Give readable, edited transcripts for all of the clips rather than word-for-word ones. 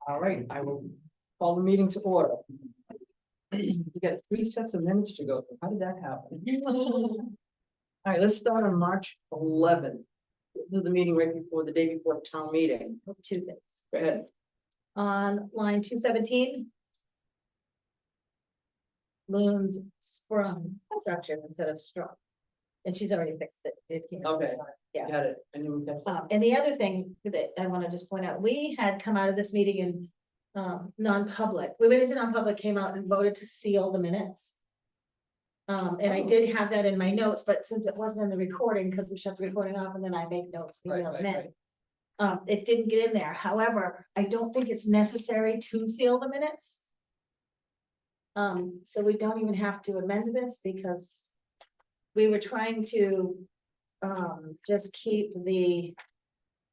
All right, I will call the meeting to order. You got 3 sets of minutes to go through. How did that happen? All right, let's start on March 11th. This is the meeting right before, the day before town meeting. Two things. Go ahead. On line 217. Loons sprung structure instead of strong. And she's already fixed it. It came out this Okay. morning. Yeah. Got it. I knew that. And the other thing that I want to just point out, we had come out of this meeting in non-public. We went into non-public, came out and voted to seal the minutes. And I did have that in my notes, but since it wasn't in the recording, because we shut the recording off and then I make notes, email them in. It didn't get in there. However, I don't think it's necessary to seal the minutes. So we don't even have to amend this because we were trying to just keep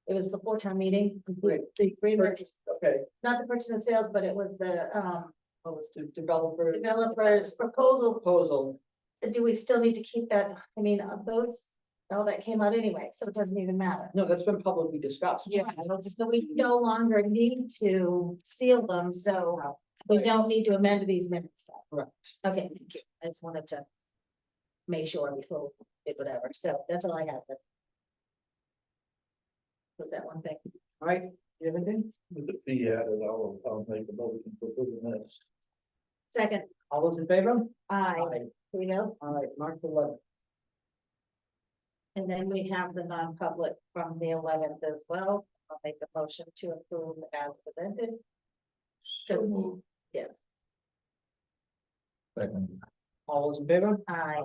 it was before town meeting. The agreement, Okay, not the purchase and sales, but it was the oh, it's the developers proposal. proposal. Do we still need to keep that? I mean, all that came out anyway, so it doesn't even matter. No, that's been publicly discussed. Yeah, so we no longer need to seal them, so we don't need to amend these minutes. Correct. Okay, thank you. I just wanted to make sure before we did whatever, so that's all I have. Was that one thing? All right, you have anything? With the fee added, I'll make a motion for the minutes. Second, All those in favor? aye. Here we go. All right, March 11th. And then we have the non-public from the 11th as well. I'll make the motion to approve as presented. So moved. Yeah. Second. All those in favor? Aye.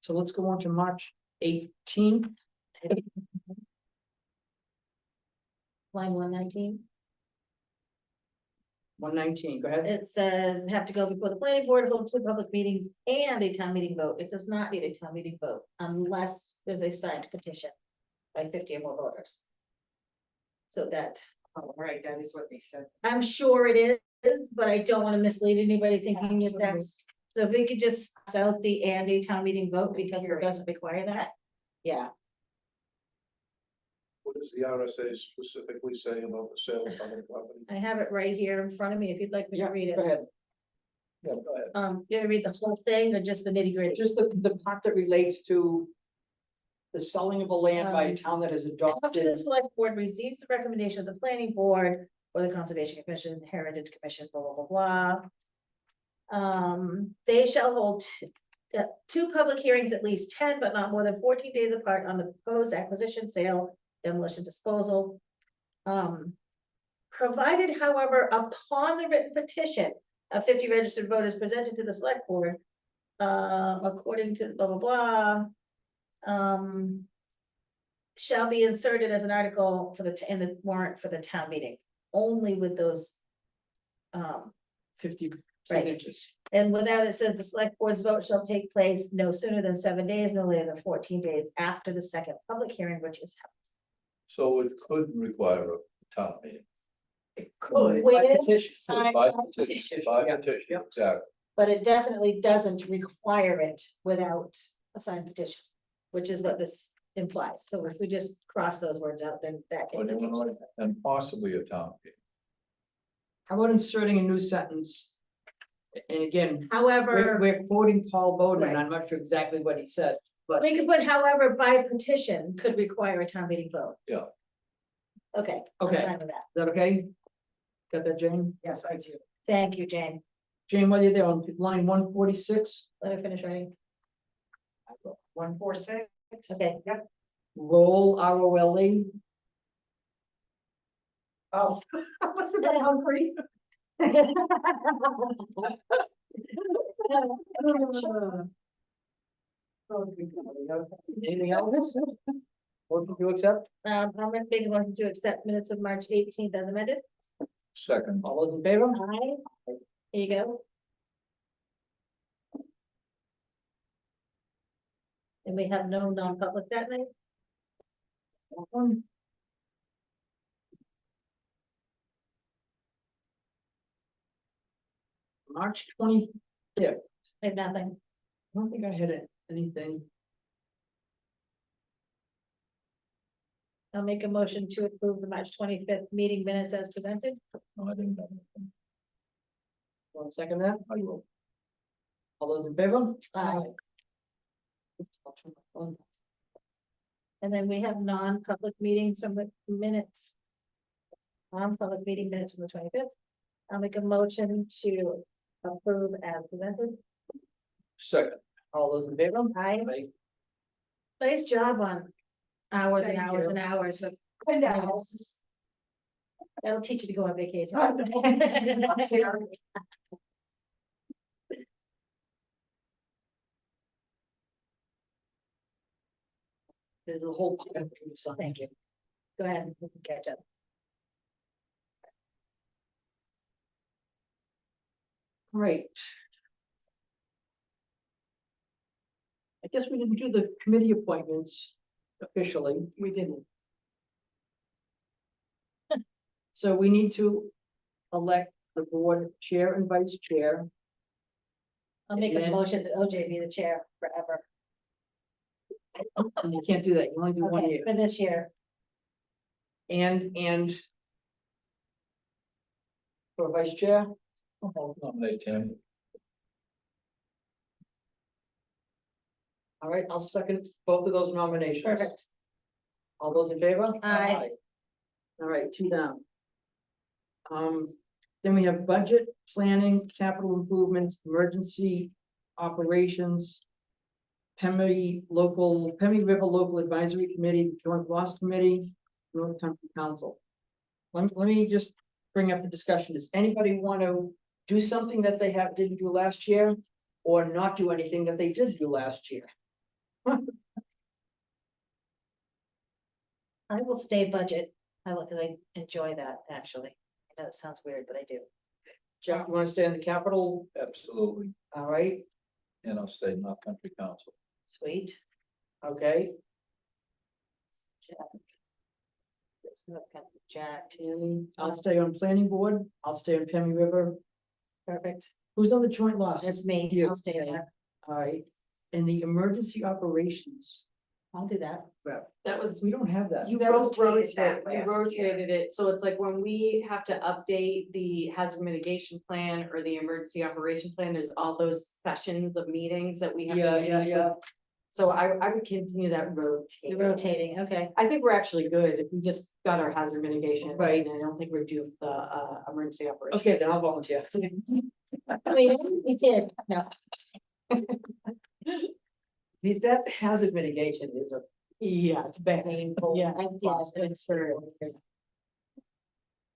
So let's go on to March 18th. Line 119. 119, go ahead. It says have to go before the planning board, hold 2 public meetings and a town meeting vote. It does not need a town meeting vote unless there's a signed petition by 50 or more voters. So that, All right, that is what they said. I'm sure it is, but I don't want to mislead anybody thinking that that's, so if we could just cross out the and a town meeting vote because it doesn't require that. Yeah, What does the RSA specifically say about the sale of public property? I have it right here in front of me if you'd like me to read it. Go ahead. Yeah, go ahead. You gonna read the whole thing or just the nitty gritty? Just the part that relates to the selling of a land by a town that has After the adopted. select board receives the recommendation of the planning board or the conservation commission, heritage commission, blah, blah, blah, blah. They shall hold 2 public hearings, at least 10, but not more than 14 days apart on the proposed acquisition, sale, demolition, disposal. Provided, however, upon the written petition of 50 registered voters presented to the select board, according to blah, blah, blah, shall be inserted as an article for in the warrant for the town meeting, only with those. 50 Right. signatures. And without it says the select board's vote shall take place no sooner than 7 days, no later than 14 days after the second public hearing, which is. So it could require a town meeting. It could, by With petition. signed By petition, petition, by yeah, petition, yeah. exactly. but it definitely doesn't require it without a signed petition, which is what this implies. So if we just cross those words out, then that Or can. you wanna like- And possibly a town meeting. How about inserting a new sentence? And again, However, we're quoting Paul Bowden, Right. I'm not sure exactly what he said, but. we could put however by petition could require a town meeting vote. Yeah. Okay. I'm Okay. fine with that. Is that okay? Got that, Jane? Yes, I do. Thank you, Jane. Jane, while you're there on line 146, Let me finish writing. 146. Okay. Yep. roll, ROLE. Oh, what's the day hungry? Anything else? Motion to accept? I'm gonna make a motion to accept minutes of March 18th as amended. Second. All those in favor? Aye. Here you go. And we have no non-public that night? That one. March 20, I I have nothing. don't think I had anything. I'll make a motion to approve the March 25th meeting minutes as presented. No, I didn't. Want to second that? I will. All those in favor? Aye. Oops, I'll turn my phone. And then we have non-public meetings from the minutes. Non-public meeting minutes from the 25th. I'll make a motion to approve as presented. Second. All those in favor? Aye. Aye. Nice job on hours and Thank hours you. and hours of I know. minutes. That'll teach you to go on vacation. There's a whole. pile of stuff. Thank you. Go ahead, we can catch up. Great. I guess we didn't do the committee appointments officially. We didn't. So we need to elect the board chair and vice chair. I'll make And a then- motion that OJ be the chair forever. And you can't do that. You only do 1 Okay, year. for this year. And. For vice chair, I'll nominate Tim. all right, I'll second both of those nominations. Perfect. All those in favor? Aye. All right, 2 down. Then we have budget, planning, capital improvements, emergency operations. Pemmy River Local Advisory Committee, Joint Loss Committee, North Country Council. Let me just bring up the discussion. Does anybody want to do something that they didn't do last year? Or not do anything that they did do last year? I will stay budget. I look, I enjoy that, actually. I know it sounds weird, but I do. Jeff, you want to stay on the capital? Absolutely. All right, And I'll stay North Country Council. Sweet. okay. Jack. There's no kind of Jack. Tammy, I'll stay on planning board. I'll stay on Pemmy River. Perfect. Who's on the joint loss? That's me. You. I'll stay there. All right, and the emergency operations. I'll do that. That was, We don't have that. you That was rotated rotated that, you last year. rotated it, so it's like when we have to update the hazard mitigation plan or the emergency operation plan, there's all those sessions of meetings that we have. to meet with. So I would continue that You're rotating. rotating, okay. I think we're actually good, we just got our hazard mitigation. Right. And I don't think we're due for the emergency operation. Okay, then I'll volunteer. Wait, we did, no. That hazard mitigation is a Yeah, it's painful. Yeah, Yes, it sure is.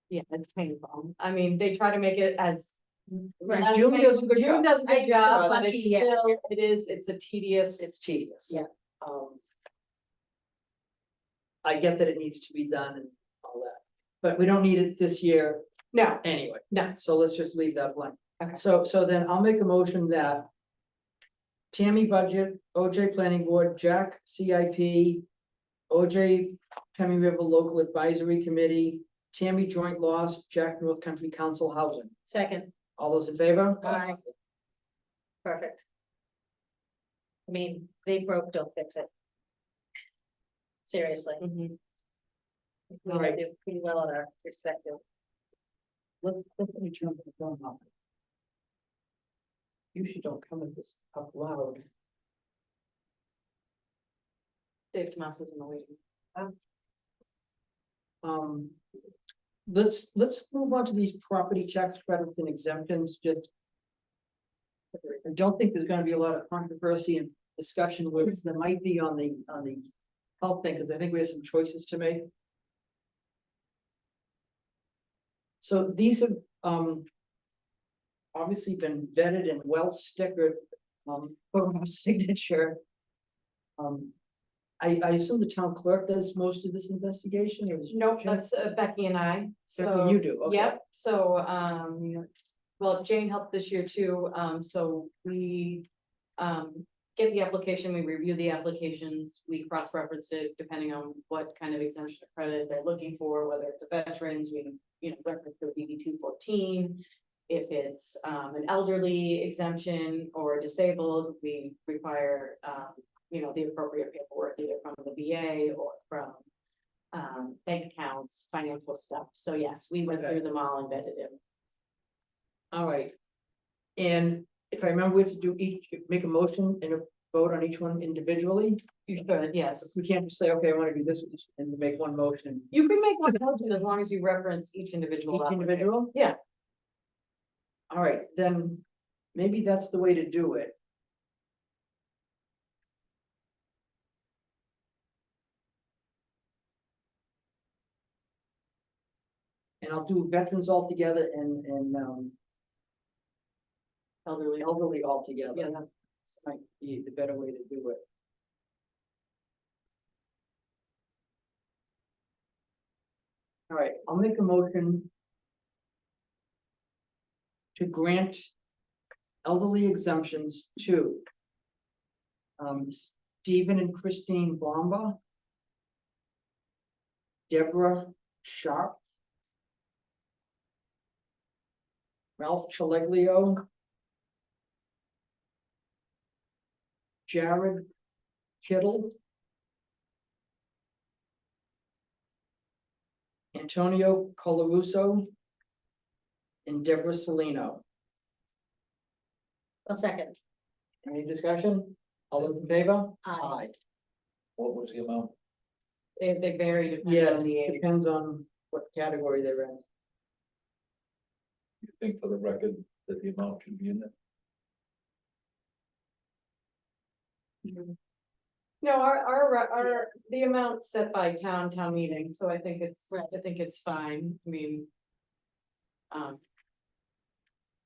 Yeah, it's painful. I mean, they try to make it as. Right. June does a good June job. does a I- good job, but lucky, it's yeah. still, it's a tedious. It's tedious. Yeah. I get that it needs to be done and all that, but we don't need it this year No, anyway. No. So let's just leave that blank. Okay. So then I'll make a motion that. Tammy budget, OJ planning board, Jack CIP. OJ Pemmy River Local Advisory Committee, Tammy joint loss, Jack North Country Council Housing. Second, All those in favor? Aye. Perfect. I mean, they broke, don't fix it. Seriously. mhm. We All right. do pretty well in our perspective. Let me turn the phone off. Usually don't come at this up loud. Dave Tomas is in the waiting. Let's move on to these property tax credits and exemptions, just. I don't think there's gonna be a lot of controversy and discussion, whereas there might be on the health thing, because I think we have some choices to make. So these have, obviously been vetted and well stickered, for our signature. I assume the town clerk does most of this investigation, or is? Nope, Jen? that's Becky and I, Becky, so. you do, okay. Yep, so, well, Jane helped this year too, so we, get the application, we review the applications, we cross-reference it depending on what kind of exemption or credit they're looking for, whether it's a veterans, we, reference the DB 214. If it's an elderly exemption or disabled, we require, the appropriate paperwork either from the VA or from bank accounts, financial stuff. So yes, we went Okay. through them all and vetted it. All right. And if I remember, we have to do make a motion and a vote on each one individually. You should, yes. We can't just say, okay, I want to do this and make one motion. You can make one motion as long as you reference each individual. Each applicant. individual? Yeah. All right, then maybe that's the way to do it. And I'll do veterans all together and elderly all together. Yeah, that- Might be the better way to do it. All right, I'll make a motion to grant elderly exemptions to Stephen and Christine Bomba, Deborah Sharp, Ralph Chaleglio, Jared Kittle, Antonio Colarusso, and Deborah Salino. A second. Any discussion? All those in favor? Aye. What was the amount? They vary depending Yeah, on the age. depends on what category they're in. You think for the record that the amount should be in there? No, the amount set by town meeting, so I think it's, Right. I think it's fine, I mean.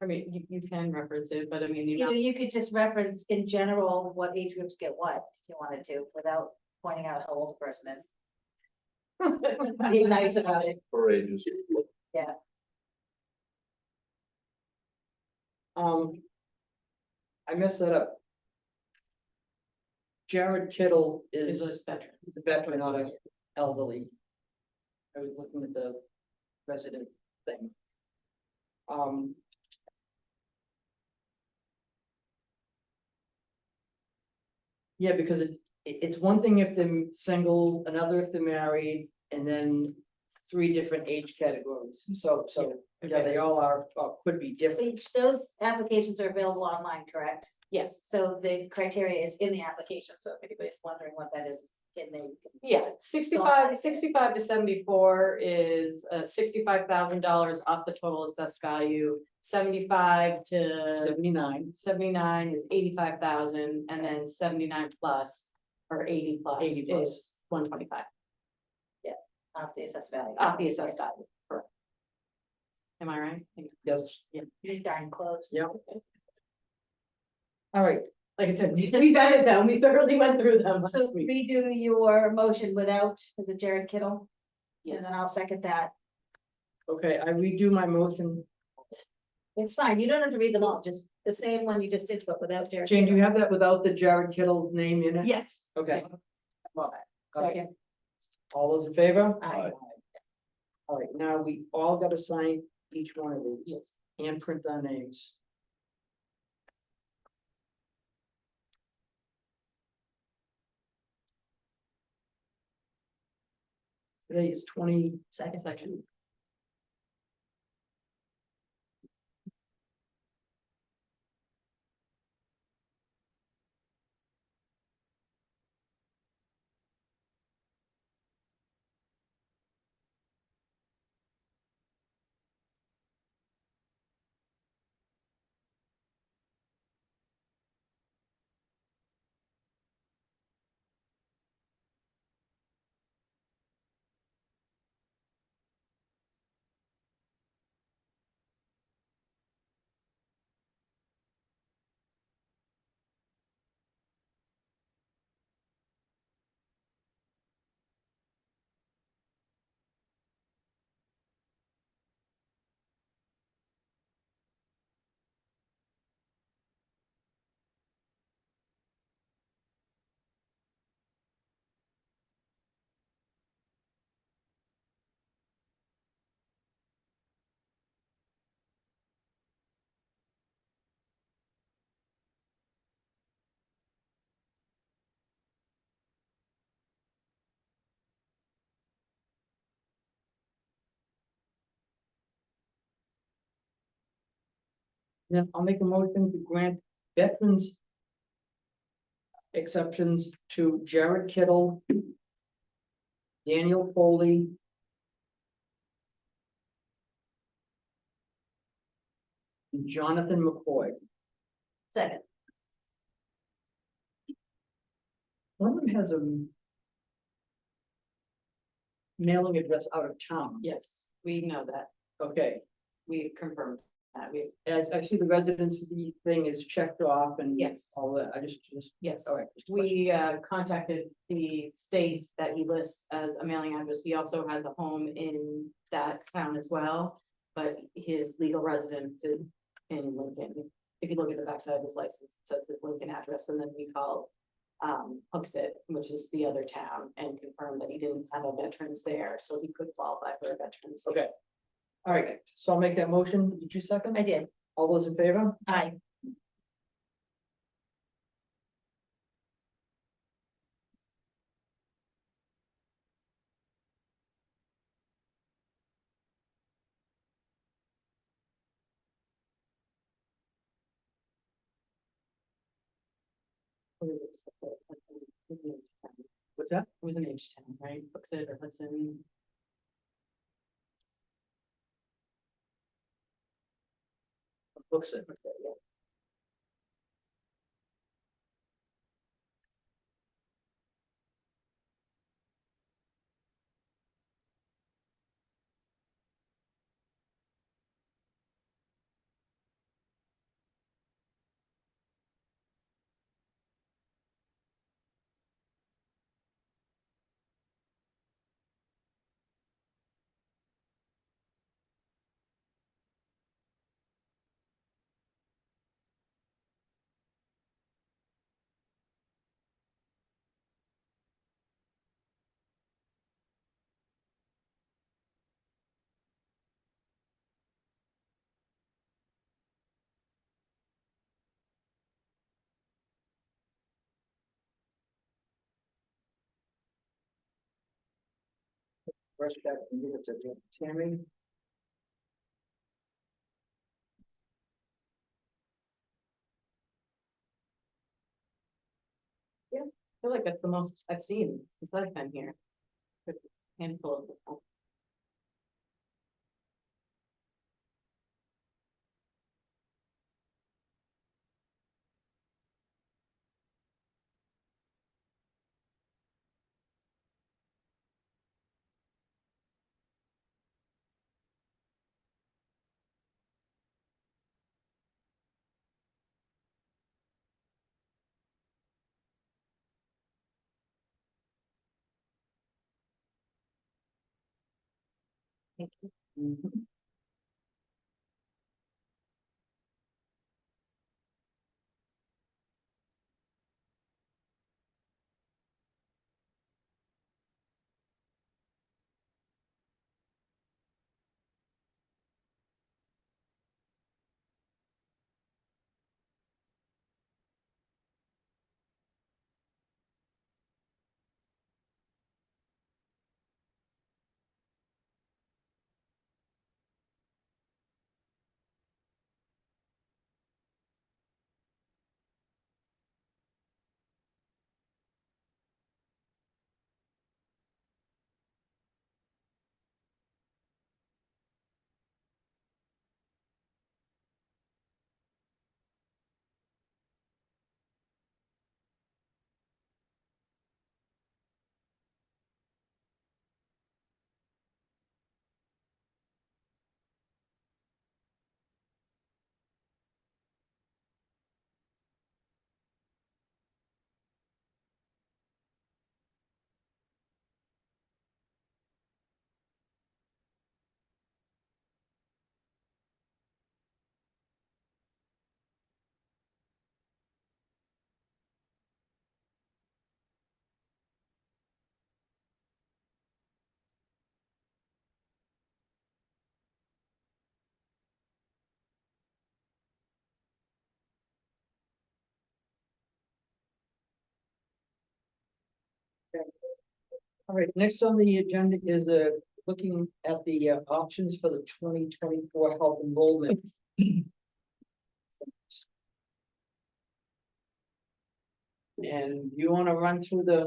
You can reference it, but I mean, You could just reference in general what age groups get what, if you wanted to, without pointing out how old the person is. Be nice about it. For ages. I messed that up. Jared Kittle is is a veteran. a veteran, not an elderly. I was looking at the resident thing. Yeah, because it's one thing if they're single, another if they're married, and then three different age categories. So, yeah, they all are, could be So different. those applications are available online, correct? Yes, So the criteria is in the application, so if anybody's wondering what that is, can they? yeah, 65 to 74 is $65,000 off the total assessed value. 75 to 79. 79 is 85,000, and then 79 plus or 80 plus 80 plus. is 125 Off the assessed value. off the assessed value. Correct. Am I right? Yes, You're darn close. yeah. All right, Like I said, we vetted them, we thoroughly went through them So last week. redo your motion without, is it Jared Kittle? And Yes. then I'll second that. okay, I redo my motion. It's fine, you don't have to read them all, just the same one you just did, but without Jared. Jane, do you Kittle. have that without the Jared Kittle name in it? Yes. Okay. All right. Second. All those in favor? Aye. All right, now we all gotta sign each one of these and print our names. Today is 22nd. Then I'll make a motion to grant veterans exceptions to Jared Kittle, Daniel Foley, and Jonathan McCoy. Second, One of them has a mailing address out of town. Yes, we know that. Okay, We confirmed that. We, as I see the residency thing is checked off and yes, all that, I just, yes. all right. just a question. We contacted the state that he lists as a mailing address. He also has a home in that town as well. But his legal residence is in Lincoln. If you look at the backside of his license, it says his Lincoln address, and then we called Hooksett, which is the other town, and confirmed that he didn't have a veterans there, so he could qualify for a veterans. Okay. All right, so I'll make that motion. Did you second? I did, All those in favor? aye. What's that? It was an H town, right? Hooksett or Hudson. Books it. First back and give it to Tammy. I feel like that's the most I've seen since I've been here. A handful of people. Mhm. All right, next on the agenda is looking at the options for the 2024 health enrollment. And you wanna run through the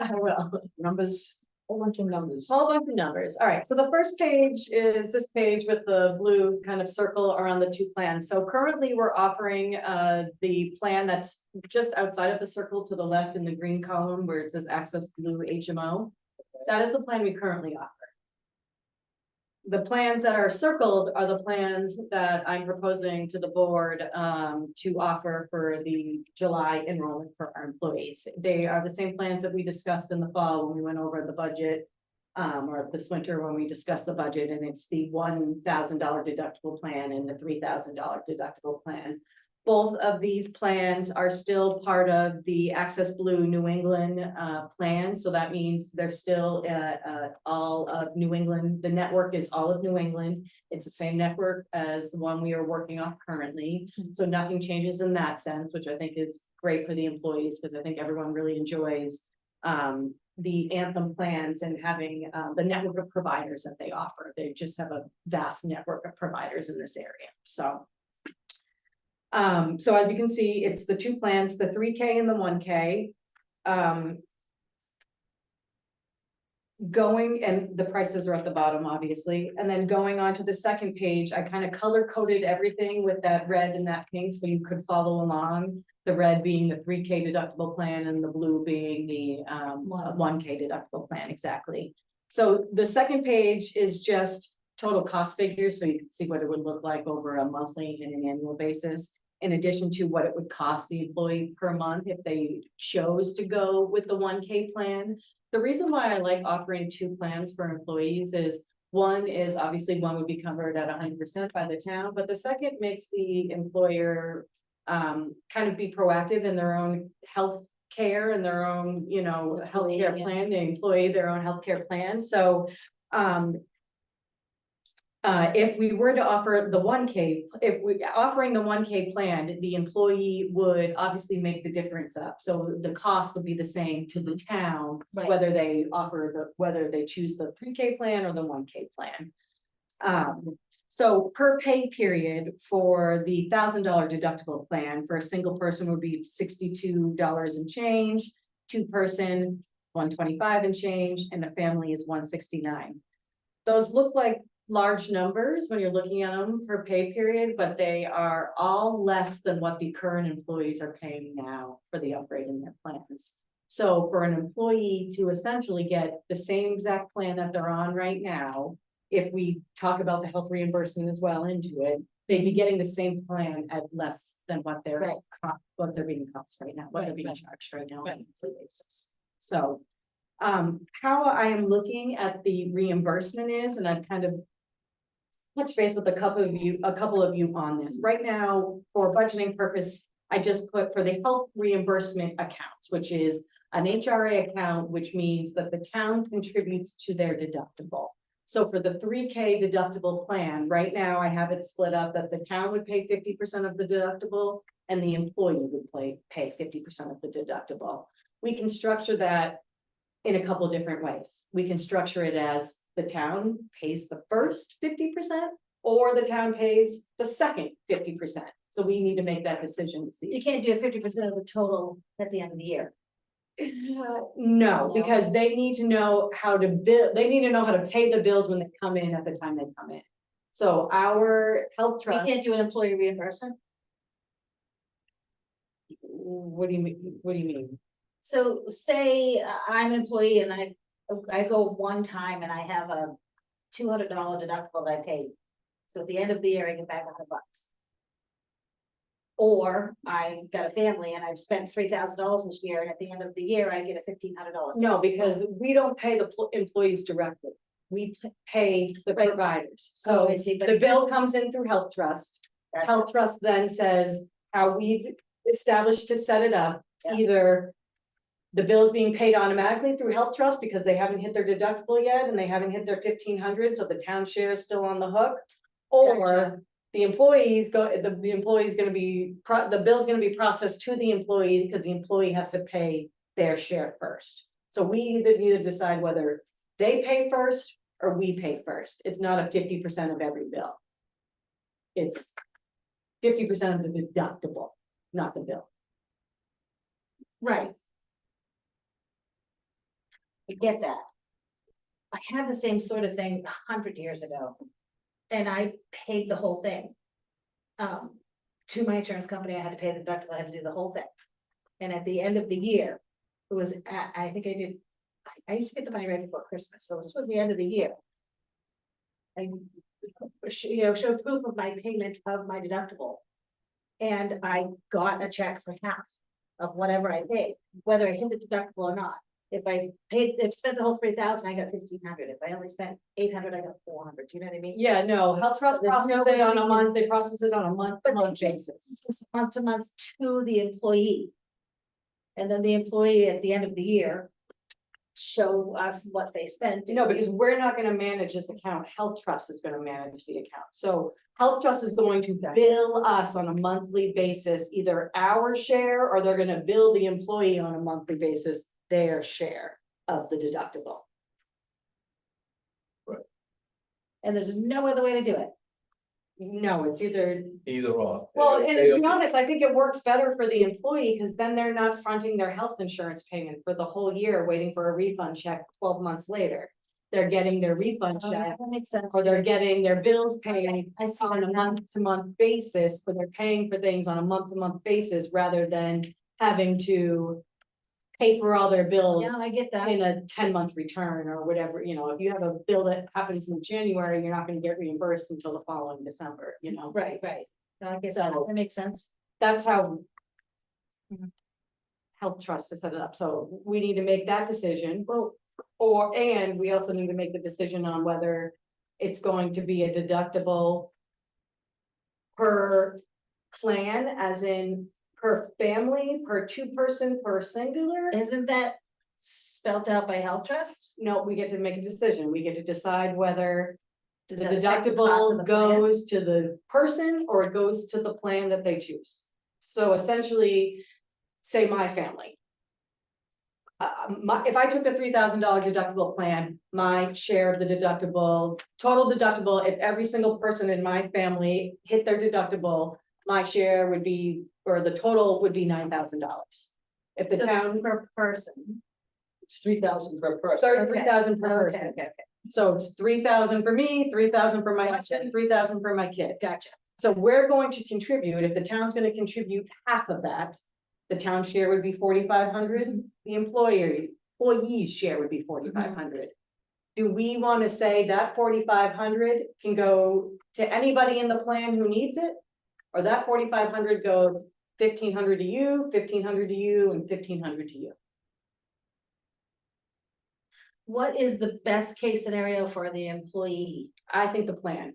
I will. numbers, whole bunch of numbers. Whole bunch of numbers. All right, so the first page is this page with the blue kind of circle around the two plans. So currently we're offering the plan that's just outside of the circle to the left in the green column where it says Access Blue HMO. That is the plan we currently offer. The plans that are circled are the plans that I'm proposing to the board to offer for the July enrollment for our employees. They are the same plans that we discussed in the fall when we went over the budget. Or this winter when we discussed the budget, and it's the $1,000 deductible plan and the $3,000 deductible plan. Both of these plans are still part of the Access Blue New England plan, so that means they're still all of New England. The network is all of New England. It's the same network as the one we are working off currently, so nothing changes in that sense, which I think is great for the employees because I think everyone really enjoys the Anthem plans and having the network of providers that they offer. They just have a vast network of providers in this area, so. So as you can see, it's the two plans, the 3K and the 1K. Going, and the prices are at the bottom, obviously, and then going on to the second page, I kind of color coded everything with that red and that pink, so you could follow along. The red being the 3K deductible plan and the blue being the 1K deductible plan, exactly. So the second page is just total cost figures, so you can see what it would look like over a monthly and an annual basis, in addition to what it would cost the employee per month if they chose to go with the 1K plan. The reason why I like offering two plans for employees is one is obviously one would be covered at 100% by the town, but the second makes the employer kind of be proactive in their own health care and their own, you know, healthcare plan, the employee, their own healthcare plan. So if we were to offer the 1K, if we offering the 1K plan, the employee would obviously make the difference up. So the cost would be the same to the town, Right. whether they whether they choose the 3K plan or the 1K plan. So per pay period for the $1,000 deductible plan for a single person would be $62 and change, two person, $125 and change, and a family is $169. Those look like large numbers when you're looking at them per pay period, but they are all less than what the current employees are paying now for the upgrade in their plans. So for an employee to essentially get the same exact plan that they're on right now, if we talk about the health reimbursement as well into it, they'd be getting the same plan at less than what they're what they're being cost right now, what they're being charged right now on a monthly basis. So how I am looking at the reimbursement is, and I've kind of touched base with a couple of you on this. Right now, for budgeting purpose, I just put for the health reimbursement accounts, which is an HRA account, which means that the town contributes to their deductible. So for the 3K deductible plan, right now I have it split up that the town would pay 50% of the deductible and the employee would pay 50% of the deductible. We can structure that in a couple different ways. We can structure it as the town pays the first 50% or the town pays the second 50%. So we need to make that decision to see. You can't do 50% of the total at the end of the year. No, because they need to know how to bill, they need to know how to pay the bills when they come in at the time they come in. So our health You trust. can't do an employee reimbursement. What do you mean? What do you mean? So say I'm an employee and I go one time and I have a $200 deductible that I paid. So at the end of the year, I get back $100. Or I got a family and I've spent $3,000 this year, and at the end of the year, I get a $1,500. No, because we don't pay the employees directly. We pay the providers. So I see, but the bill comes in through Health Trust. Gotcha. Health Trust then says how we've established to set it up. Yeah. Either the bill's being paid automatically through Health Trust because they haven't hit their deductible yet and they haven't hit their $1,500, so the town share is still on the hook. Or Gotcha. the employees the employee's gonna be, the bill's gonna be processed to the employee because the employee has to pay their share first. So we either decide whether they pay first or we pay first. It's not a 50% of every bill. It's 50% of the deductible, not the bill. Right. I get that. I had the same sort of thing 100 years ago. And I paid the whole thing. To my insurance company, I had to pay the deductible, I had to do the whole thing. And at the end of the year, it was, I think I did, I used to get the money right before Christmas, so this was the end of the year. I, showed proof of my payment of my deductible. And I got a check for half of whatever I paid, whether I hit the deductible or not. If I spent the whole 3,000, I got 1,500. If I only spent 800, I got 400. Do you know what I mean? Yeah, no, Health Trust There's processes no it way on we a can- month, they process it on a month to But they month can't- basis. It's month to month to the employee. And then the employee at the end of the year show us what they spent. No, because we're not gonna manage this account, Health Trust is gonna manage the account, so Health Trust is going to bill us on a monthly basis, either our share, or they're gonna bill the employee on a monthly basis, their share of the deductible. And there's no other way to do it. No, it's either, Either or. well, and to be honest, I think it works better for the employee, because then they're not fronting their health insurance payment for the whole year, waiting for a refund check 12 months later. They're getting their refund check, That makes sense. or they're getting their bills paid I see on that a now. month-to-month basis, but they're paying for things on a month-to-month basis rather than having to pay for all their bills Yeah, I get that. in a 10-month return or whatever, if you have a bill that happens in January, you're not gonna get reimbursed until the following December, Right. No, I get that. So- That makes sense. That's how Health Trust is set up, so we need to make that decision. Well, And we also need to make the decision on whether it's going to be a deductible per plan, as in per family, per two-person, per singular. isn't that spelled out by Health Trust? No, we get to make a decision. We get to decide whether the Does that affect the cost of deductible the plan? goes to the person or it goes to the plan that they choose. So essentially, say my family. If I took the $3,000 deductible plan, my share of the deductible, total deductible, if every single person in my family hit their deductible, my share would be, or the total would be $9,000. If the So town, per person. It's 3,000 per person. Okay. 3,000 per Okay, person. okay, So it's 3,000 for me, 3,000 for my husband, 3,000 for my kid. gotcha. So we're going to contribute, if the town's gonna contribute half of that, the town share would be 4,500, the employee's share would be 4,500. Do we wanna say that 4,500 can go to anybody in the plan who needs it? Or that 4,500 goes 1,500 to you, 1,500 to you, and 1,500 to you? What is the best case scenario for the employee? I think the plan,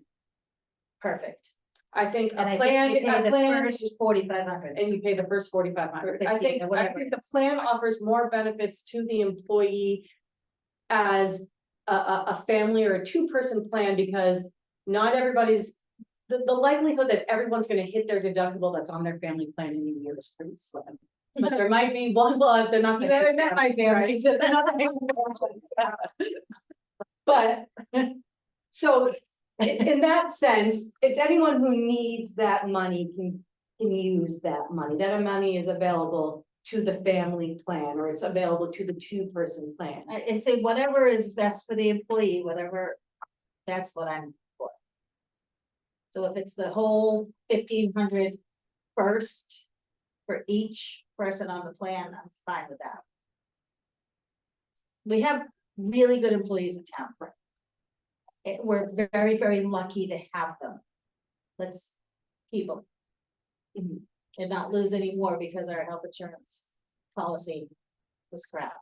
Perfect. I think And a I plan, think you pay a the plan. first 4,500. And you pay the first 4,500. Or I 15 think, or I whatever think it the is. plan offers more benefits to the employee as a family or a two-person plan, because not everybody's, the likelihood that everyone's gonna hit their deductible that's on their family plan in a year is pretty slim. But there might be one, well, they're not. You haven't met my family. Right? So they're not the- But, so in that sense, if anyone who needs that money can use that money, that money is available to the family plan, or it's available to the two-person plan. I say whatever is best for the employee, whatever, that's what I'm for. So if it's the whole 1,500 first for each person on the plan, I'm fine with that. We have really good employees in town. We're very, very lucky to have them. Let's keep them. And not lose any more because our health insurance policy was crap.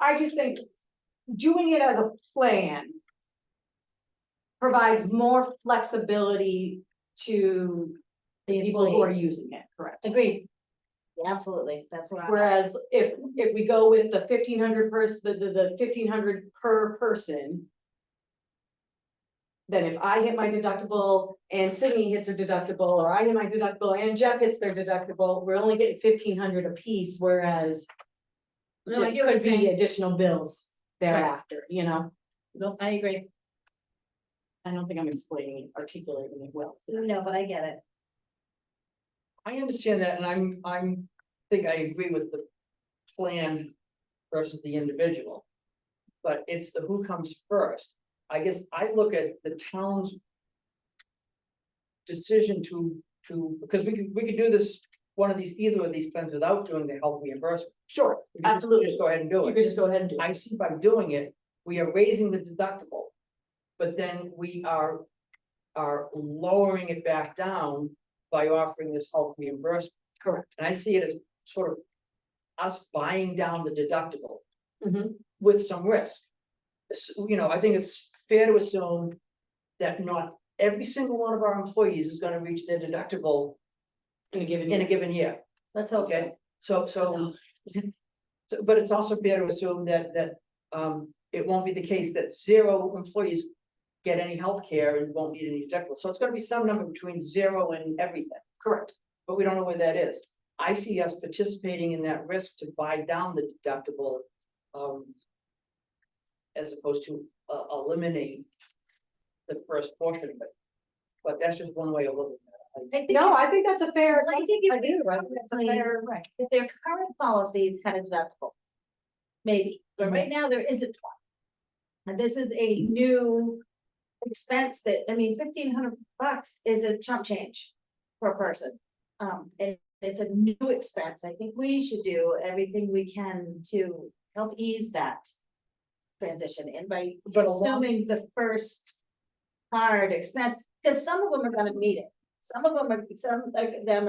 I just think doing it as a plan provides more flexibility to the people who are using it, correct? Agreed. Yeah, absolutely, that's what I. Whereas if we go with the 1,500 person, the 1,500 per person. Then if I hit my deductible and Sydney hits her deductible, or I hit my deductible and Jeff hits their deductible, we're only getting 1,500 apiece, whereas. No, I There get what could you're be saying. additional bills thereafter, No, I agree. I don't think I'm explaining, articulating it well. No, but I get it. I understand that, and think I agree with the plan versus the individual. But it's the who comes first. I guess I look at the town's decision because we could do this, either of these plans without doing the health reimbursement. Sure, We could just- absolutely. Just go ahead and do You it. could just go ahead and do it. I see by doing it, we are raising the deductible. But then we are lowering it back down by offering this health reimbursement. Correct. And I see it as sort of us buying down the deductible Mhm. with some risk. You know, I think it's fair to assume that not every single one of our employees is gonna reach their deductible In a given in a year. given year, Let's hope so. okay? But it's also fair to assume that it won't be the case that 0 employees get any health care and won't need any deductible. So it's gonna be some number between 0 and everything. Correct. But we don't know where that is. I see us participating in that risk to buy down the deductible. As opposed to eliminate the first portion of it. But that's just one way of looking at it. I think No, I think that's a fair. I think if I do, I think that's a fair, Right, if their current policies had a deductible. Maybe, but right now there isn't one. And this is a new expense that, I mean, $1,500 is a chump change per person. And it's a new expense. I think we should do everything we can to help ease that transition and by But along- assuming the first hard expense, because some of them are gonna meet it. Some of them are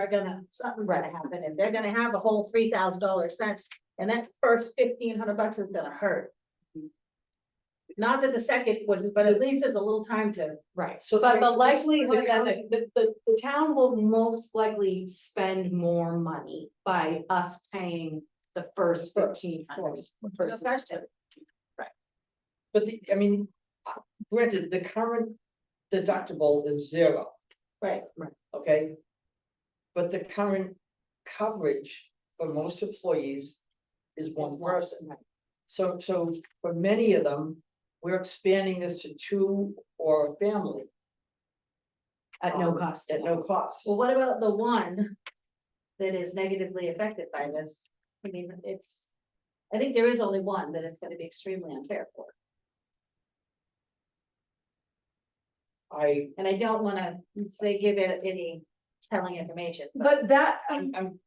gonna, something's gonna happen and they're gonna have a whole $3,000 expense. And that first $1,500 is gonna hurt. Not that the second wouldn't, but at least there's a little time to. right, So- but the so- likelihood that the town will most likely spend more money by us paying the first 1,500. No question. But granted, the current deductible is 0, Right, okay? But the current coverage for most employees is one person. Right. So for many of them, we're expanding this to 2 or a family At no cost. at no cost. well, what about the one that is negatively affected by this? I mean, I think there is only one that it's gonna be extremely unfair for. And I don't wanna say give it any telling information, but But that, I'm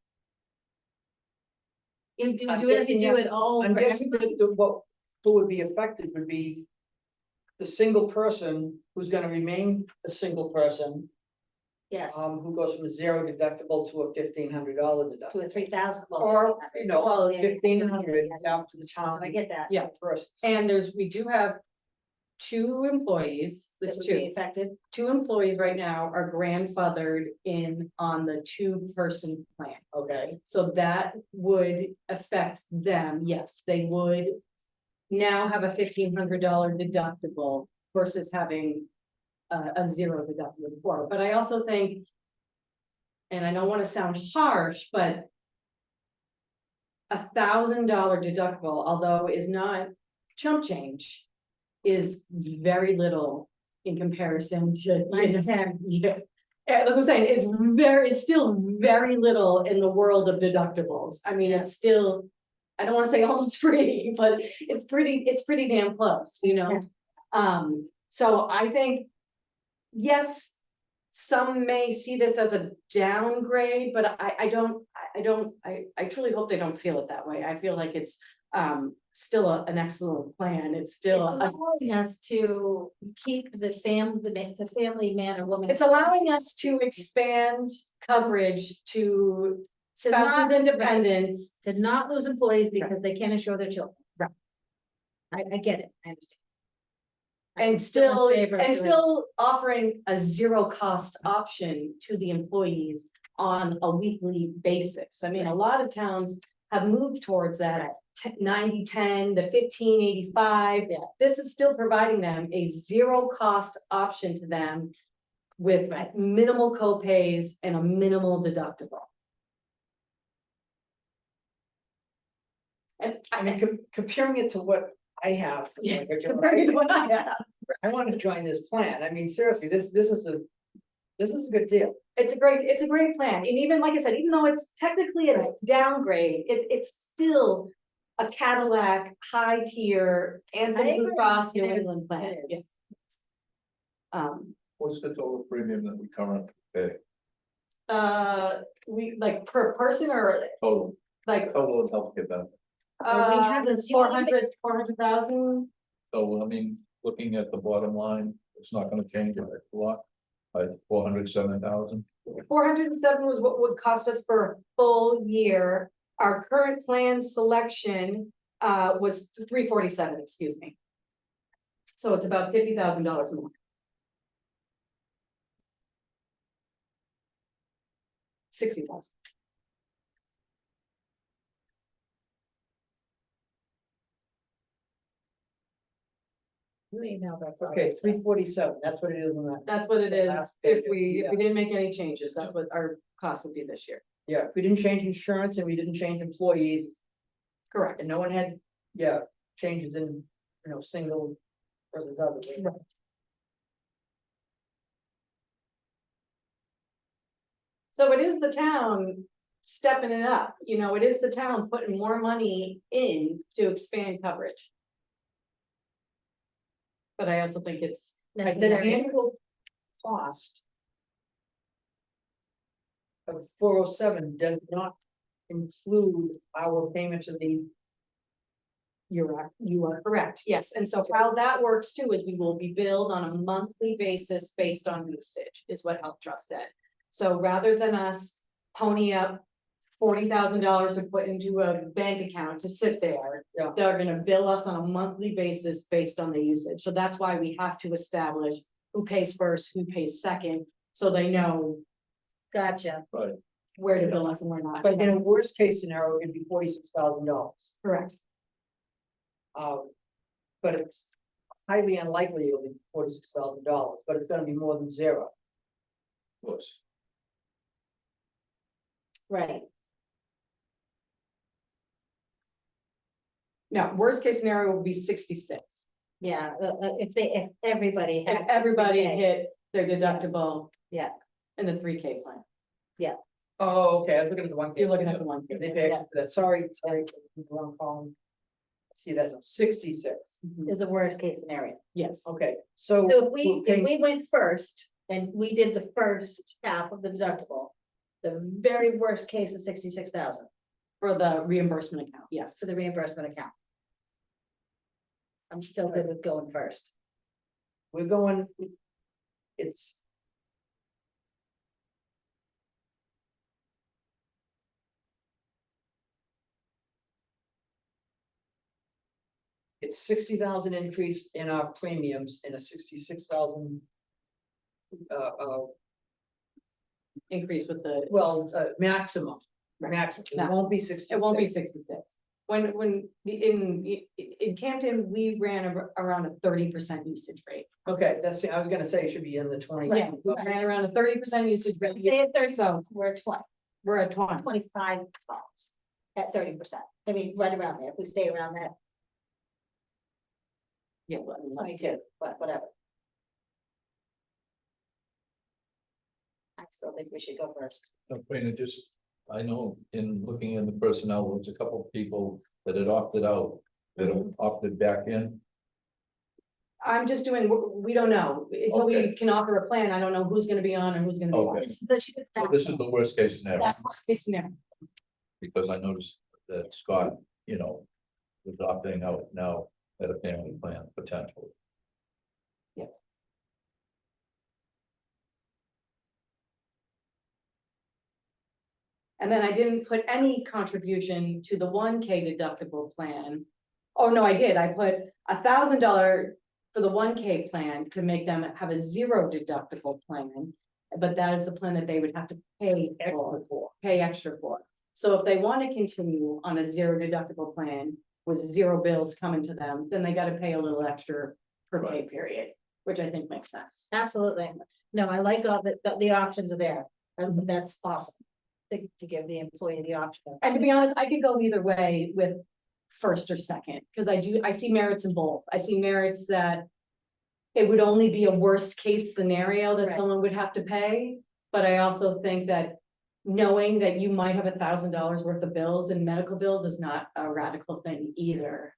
you do, I'm do it, guessing you do it all. I'm for guessing everybody. that who would be affected would be the single person who's gonna remain a single person, Yes, who goes from a 0 deductible to a $1,500 deductible. to a 3,000. Or, well, 1,500 after the I town get that. yeah, versus. and we do have 2 employees, That there's would 2. be affected. 2 employees right now are grandfathered in on the 2-person plan. Okay, So that would affect them, yes, they would now have a $1,500 deductible versus having a 0 deductible before, but I also think, and I don't wanna sound harsh, but $1,000 deductible, although is not chump change, is very little in comparison to. Mine's 10. Yeah, that's what I'm saying, it's still very little in the world of deductibles. I mean, it's still, I don't wanna say almost free, but it's pretty damn close, you know? So I think, yes, some may see this as a downgrade, but I truly hope they don't feel it that way. I feel like it's still an excellent plan. It's still, It's allowing us to keep the family man or woman. it's allowing us to expand coverage to To not- spouses and dependents. To not lose employees because they can't insure their children. Right. I get it, I understand. And I'm still, in favor of and doing- still offering a 0 cost option to the employees on a weekly basis. I mean, a lot of towns have moved towards that 90-10, the 15-85. Yeah. This is still providing them a 0 cost option to them with Right. minimal co-pays and a minimal deductible. And I mean, comparing it to what I have. for Yeah, coverage, comparing it to what I have. I want to join this plan. I mean, seriously, this is This is a good deal. It's a great plan, and even, like I said, even though it's technically a Right. downgrade, it's still a Cadillac, high tier, Anthony Blue Cross New England plan. Yeah. What's the total premium that we currently pay? We, like, per person or Total, like, total of healthcare benefit. Well, we have this- 400,000. So, I mean, looking at the bottom line, it's not gonna change it a lot. Like 407,000. 407 was what would cost us for a full year. Our current plan selection was 347, excuse me. So it's about $50,000 more. 60,000. You emailed us. Okay, 347, that's what it is on that. That's what it is. Last If page, we yeah. didn't make any changes, that's what our cost would be this year. Yeah, if we didn't change insurance and we didn't change employees, Correct. and no one had, yeah, changes in, single versus other. Right. So it is the town stepping it up, it is the town putting more money in to expand coverage. But I also think it's, The Necessary. annual cost of 407 does not include our payment to the, you are correct, yes, and so how that works too is we will be billed on a monthly basis based on usage, is what Health Trust said. So rather than us pony up $40,000 to put into a bank account to sit there. Yeah. They're gonna bill us on a monthly basis based on the usage, so that's why we have to establish who pays first, who pays second, so they know Gotcha. Right. where to bill us and where not. but in a worst case scenario, it'd be $46,000. Correct, But it's highly unlikely it'll be $46,000, but it's gonna be more than zero. Was. Right. no, worst case scenario would be 66, Yeah, if everybody if had. everybody Okay. hit their deductible. Yeah. In the 3K plan, Oh, okay, I was looking at the one. you're looking at the one. They pay extra for that, sorry, the wrong column. See that, now, 66, Mhm. Is a worst case scenario. Yes, okay, so. So if we're paying- we went first and we did the first half of the deductible, the very worst case is 66,000 for the reimbursement account, yes. for the reimbursement account. I'm still good with going first. We're going, it's. It's 60,000 increase in our premiums and a 66,000. Increase with the, Maximum, Right. maximum, it No, won't be 66. it won't be 66. When in Camden, we ran around a 30% usage rate. Okay, I was gonna say it should be in the 20. Yeah, we ran around a 30% usage rate. Say at 30, So we're at 20, we're at 20. $25 at 30%. I mean, right around there, if we stay around that Yeah, well, 22, but whatever. I still think we should go first. I know in looking in the personnel, there's a couple of people that had opted out, that have opted back in. I'm just doing, we don't know, until we Okay. can offer a plan, I don't know who's gonna be on and who's gonna be Okay. on. This is the. So this is the worst case scenario, That's worst case scenario. because I noticed that Scott, was opting out now at a family plan potentially. And then I didn't put any contribution to the 1K deductible plan. Oh, no, I did. I put $1,000 for the 1K plan to make them have a 0 deductible plan. But that is the plan that they would have to pay Extra for, for. pay extra for. So if they want to continue on a 0 deductible plan with 0 bills coming to them, then they got to pay a little extra per pay period, which I think makes sense. Absolutely. No, I like all the options are there. That's awesome. To give the employee the option. And to be honest, I could go either way with first or second, because I see merits in both. I see merits that it would only be a worst case scenario that Right. someone would have to pay. But I also think that knowing that you might have $1,000 worth of bills and medical bills is not a radical thing either.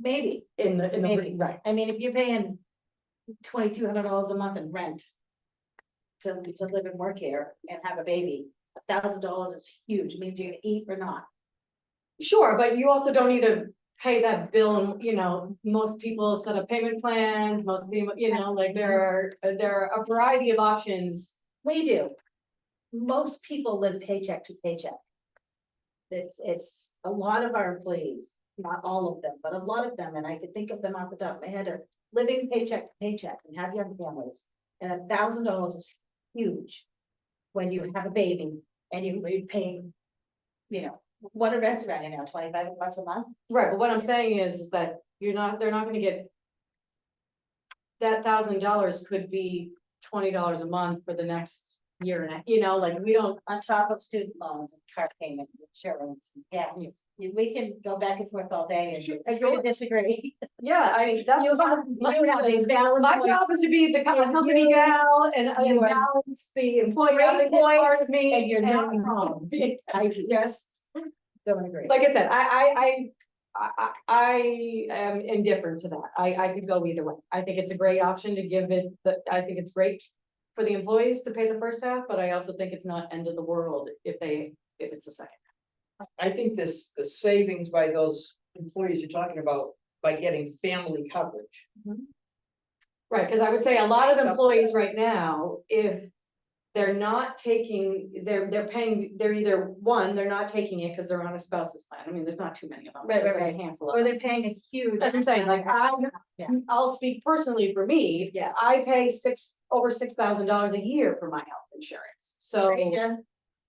Maybe, In the, Maybe. right, I mean, if you're paying $2,200 a month in rent. To live and work here and have a baby, $1,000 is huge, it means you're gonna eat or not. sure, but you also don't need to pay that bill, and, you know, most people set up payment plans, most people, you know, like there are a variety of options. We do. Most people live paycheck to paycheck. It's a lot of our employees, not all of them, but a lot of them, and I could think of them off the top of my head, are living paycheck to paycheck and have young families. And $1,000 is huge when you have a baby and you're paying, you know, what are rents around here now, $25 a month? Right, but what I'm saying is that they're not gonna get. That $1,000 could be $20 a month for the next year and you know, like, we don't. On top of student loans and car payment, and insurance, yeah, we can go back and forth all day and agree to disagree. Yeah, I mean, that's. You have a valid My point. job is to be the company You- gal and you are balance the employee Great advocate part points, of me. and you're not wrong. I just, Don't agree. like I said, I am indifferent to that. I could go either way. I think it's a great option to give it, I think it's great for the employees to pay the first half, but I also think it's not end of the world if it's the second. I think the savings by those employees you're talking about, by getting family coverage. Right, because I would say a lot of Makes up for employees right now, if they're not taking, they're paying, they're either, one, they're not taking it because they're on a spouse's plan. I mean, there's not too many of them. Right, There's right, like a right. handful of Or them. they're paying a huge. That's what I'm saying, like, Yeah. I'll speak personally for me. Yeah. I pay over $6,000 a year for my health insurance, so.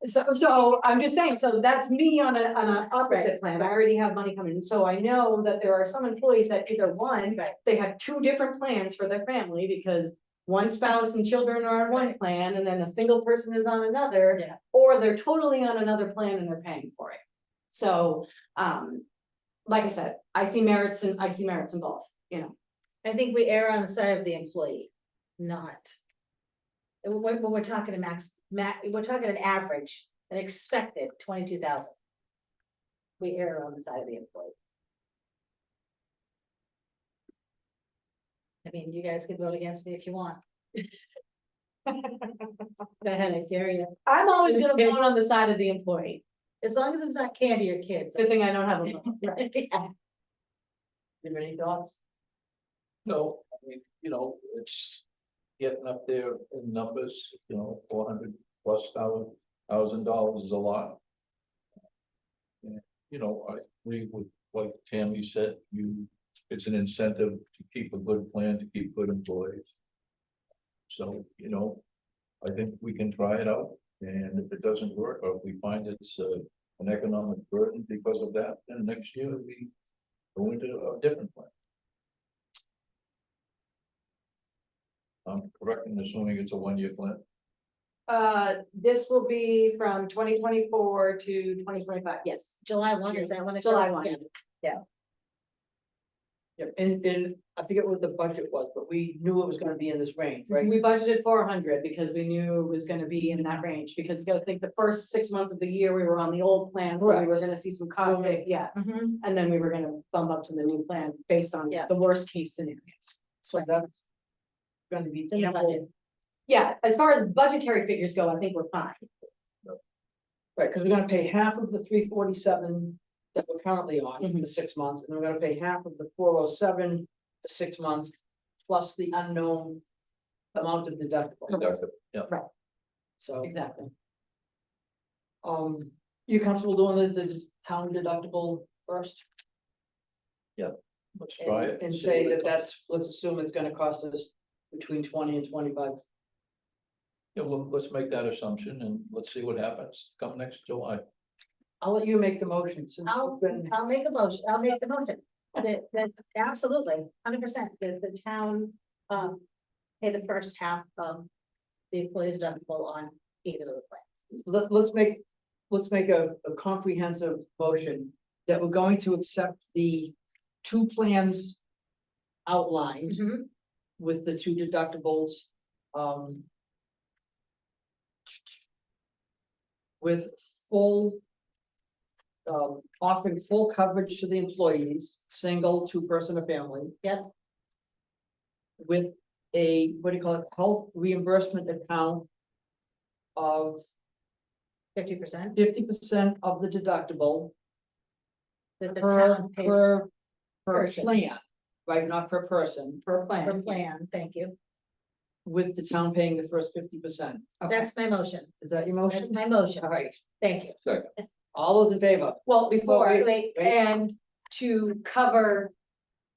So I'm just saying, so that's me on a opposite Right, plan. I right. already have money coming in, so I know that there are some employees that either one, Right. they have two different plans for their family because. One spouse and children are on one Right. plan and then a single person is on another. Yeah. Or they're totally on another plan and they're paying for it. So, like I said, I see merits in both, you know. I think we err on the side of the employee, not. When we're talking a we're talking an average, an expected 22,000. We err on the side of the employee. I mean, you guys can vote against me if you want. Go ahead, I hear you. I'm always Just gonna kidding. vote on the side of the employee. As long as it's not candy or kids. Good thing I don't have a vote. Right. Yeah. You have any thoughts? No, I mean, you know, it's getting up there in numbers, you know, 400 plus $1,000 is a lot. And, you know, I agree with what Tammy said, it's an incentive to keep a good plan, to keep good employees. So, you know, I think we can try it out, and if it doesn't work, or if we find it's an economic burden because of that, then next year we go into a different plan. I'm correct in assuming it's a one-year plan. This will be from 2024 to 2025, yes. July 1, is that when it July goes? 1. Yeah. Yeah, and I forget what the budget was, but we knew it was gonna be in this range, right? We budgeted 400 because we knew it was gonna be in that range, because you gotta think the first 6 months of the year, we were on the old plan, so we were Correct. gonna see some cost, yeah. Mhm. And then we were gonna bump up to the new plan based on Yeah. the worst case scenarios. So that's gonna be It's in the budget. Yeah, as far as budgetary figures go, I think we're fine. right, because we're gonna pay half of the 347 that we're currently on Mhm. for 6 months, and then we're gonna pay half of the 407 for 6 months, plus the unknown amount of deductible. Deductible, yeah. So, Exactly. you comfortable doing the town deductible first? Let's try it. And see say what it that that's, let's assume it's gonna cost us between 20 and 25. Yeah, well, let's make that assumption and let's see what happens come next July. I'll let you make the motion since I'll you've been, make a motion, I'll make the motion. That absolutely, 100%, the town, pay the first half of the employee deductible on either of the plans. let's make a comprehensive motion that we're going to accept the 2 plans outlined, with the two deductibles, with full, offering full coverage to the employees, single, two-person or family. Yep. With a, what do you call it, health reimbursement account of 50%. 50% of the deductible That the per, town pays per person. plan, right, not per person, Per per plan. plan, thank you. with the town paying the first 50%. That's my motion. Is that your That's motion? my motion. All right, Thank you. all those in favor? Well, before, Wait, and to cover,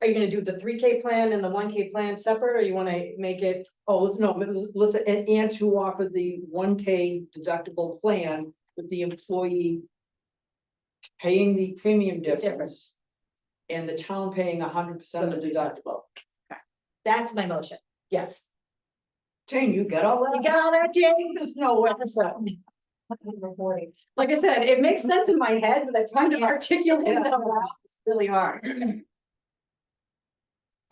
are you gonna do the 3K plan and the 1K plan separate, or you wanna make it? Oh, no, but listen, and to offer the 1K deductible plan with the employee paying the premium difference and the town paying 100% of the deductible. that's my motion. Yes. Jane, you got all that? You got all that, Jane? There's no way. Like I said, it makes sense in my head, but I'm trying to articulate it out loud. It's really hard.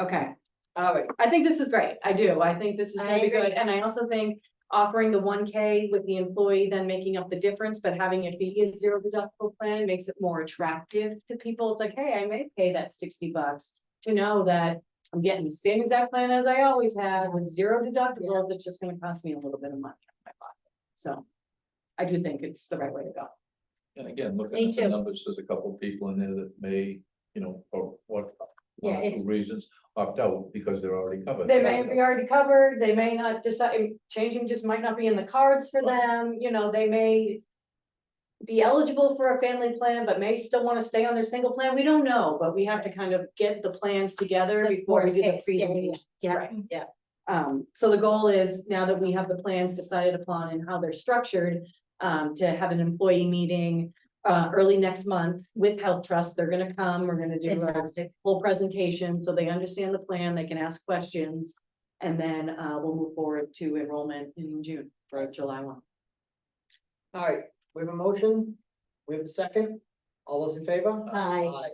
Okay, All right, I think this is great. I do. I think this is gonna I be good. agree. And I also think offering the 1K with the employee then making up the difference, but having it be a zero deductible plan makes it more attractive to people. It's like, hey, I may pay that $60 to know that I'm getting the same exact plan as I always have with zero deductibles. It's just gonna cost me a little bit of money in my pocket. So I do think it's the right way to go. And again, Me looking at the too. numbers, there's a couple of people in there that may, for what. Yeah, one or it's- two reasons opt out because they're already covered. They may be already covered, they may not decide, changing just might not be in the cards for them, they may. Be eligible for a family plan, but may still wanna stay on their single plan, we don't know, but we have to kind of get the plans together The before we worst do the case, yeah, yeah, presentation. yeah, Right. yeah. So the goal is, now that we have the plans decided upon and how they're structured, to have an employee meeting. Early next month with Health Trust, they're gonna come, we're gonna do a Fantastic. full presentation, so they understand the plan, they can ask questions. And then, we'll move forward to enrollment in June for July 1. all right, we have a motion, we have a second, all those in favor? Aye.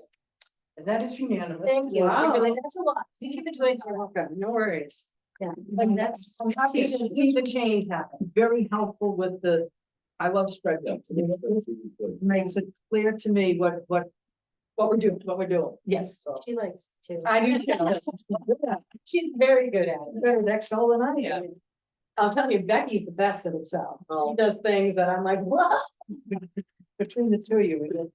And that is unanimous. Thank you for Wow. doing, that's a lot. Thank you for doing that. welcome, no worries. Yeah. Like that's, I'm happy to see the change happen. Very helpful with the, I love spreadsheets. It makes it clear to me what we're doing, Yes, so. She likes to. I do too. She's very good at it. Better at Excel than I am. I'll tell you, Becky's the best at Excel. Oh. She does things that I'm like, what? Between the two of you, we did.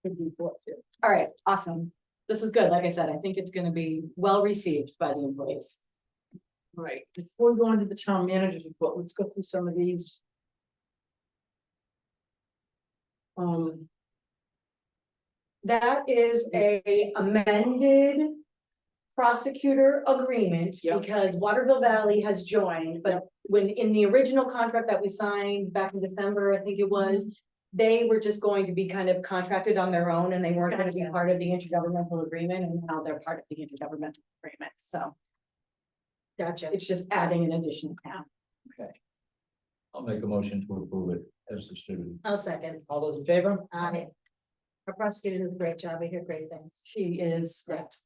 Good reports here. All right, awesome. This is good. Like I said, I think it's gonna be well received by the employees. Right, before we go into the town manager's report, let's go through some of these. That is a amended prosecutor agreement Yep. because Waterville Valley has joined, but when in the original contract that we signed back in December, I think it was, they were just going to be kind of contracted on their own and they weren't gonna be Gotcha. part of the intergovernmental agreement, and now they're part of the intergovernmental agreement, so Gotcha. it's just adding an additional count. I'll make a motion to approve it as distributed. I'll second. All those in favor? Aye. Our prosecutor does a great job. I hear great things. She is correct.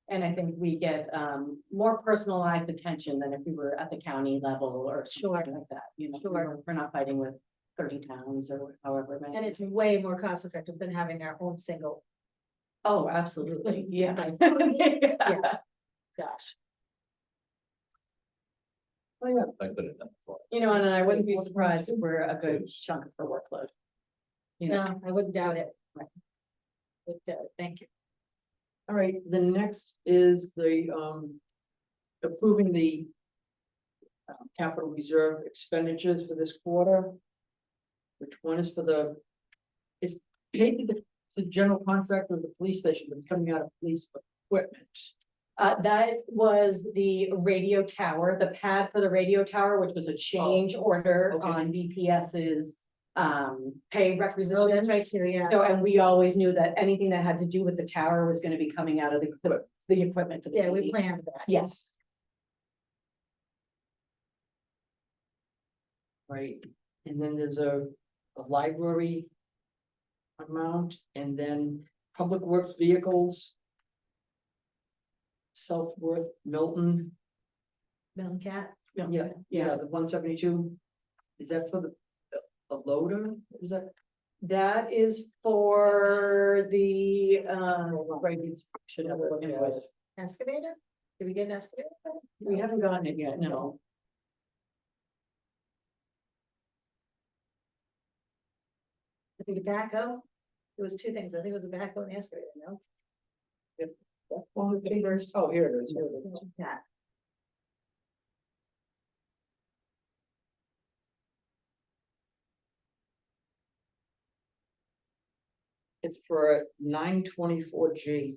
And I think we get more personalized attention than if we were at the county level or Sure. something like that, Sure. we're not fighting with 30 towns or however many. And it's way more cost effective than having our own single. Oh, absolutely, yeah. Yeah. Gosh. I could have done before. And I wouldn't be surprised if we're a good chunk of her workload. No, I wouldn't doubt it. Wouldn't doubt it. Thank you. All right, the next is the approving the capital reserve expenditures for this quarter. Which one is for it's paid to the general contractor of the police station, but it's coming out of police equipment. That was the radio tower, the pad for the radio tower, which was a change order okay. on BPS's pay requisition. Oh, that's right too, yeah. So, and we always knew that anything that had to do with the tower was gonna be coming out of the equipment for the. Yeah, we PD. planned that. Yes, Right, and then there's a library amount, and then public works vehicles. Southworth, Milton. Milton Cat. Yeah, the 172. Is that for a loader? Is that? That is for the, right, it's, should have an invoice. Excavator? Did we get an excavator? We haven't gotten it yet, no. I think a backhoe. It was two things. I think it was a backhoe and excavator, no? Oh, here it is. Here it is. Yeah. It's for a 924G.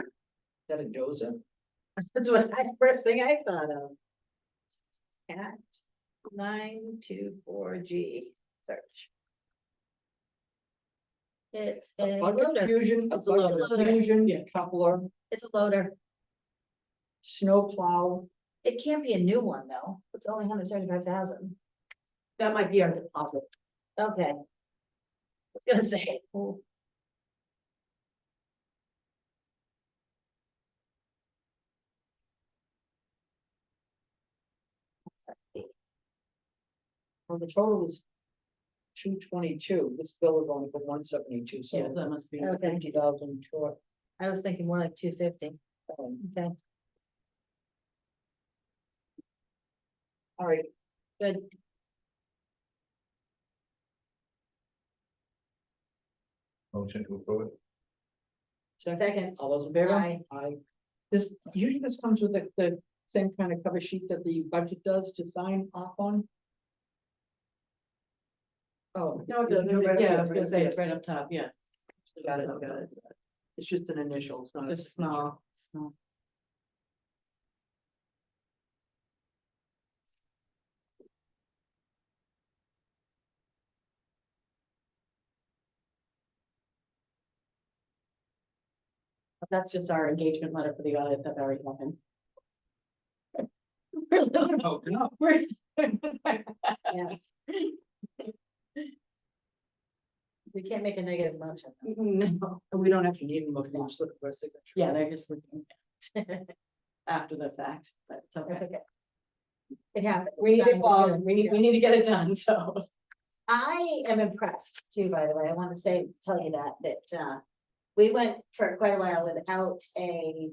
Is that a dozer? That's what first thing I thought of. Cat 924G, search. It's a Bucket loader. fusion, a It's a bucket loader. fusion, Yeah. coupler, It's a loader. snow plow. It can't be a new one, though. It's only 175,000. That might be our deposit. Okay. I was gonna say. Ooh. Well, the total is 222. This bill is only for 172, so Yes, that must be. Okay. 50,000 short. I was thinking more like 250. Okay, All right, good. Motion to approve it. Second. all those in favor? Aye. Aye. This, usually this comes with the same kind of cover sheet that the budget does to sign off on. Oh. No, it it's doesn't, right up yeah, here, I was gonna right say up it's right up top, yeah. here. Got it, got it. It's just an initial, it's not. a Just small, small. That's just our engagement letter for the audit that already happened. Oh, no. Yeah. We can't make a negative motion. No, We don't actually need a motion, we'll just look for a signature. yeah, they're just looking after the fact, but it's That's okay. okay. It happened. We need It's it, done. well, We're good. we need to get it done, so. I am impressed too, by the way. I want to tell you that we went for quite a while without a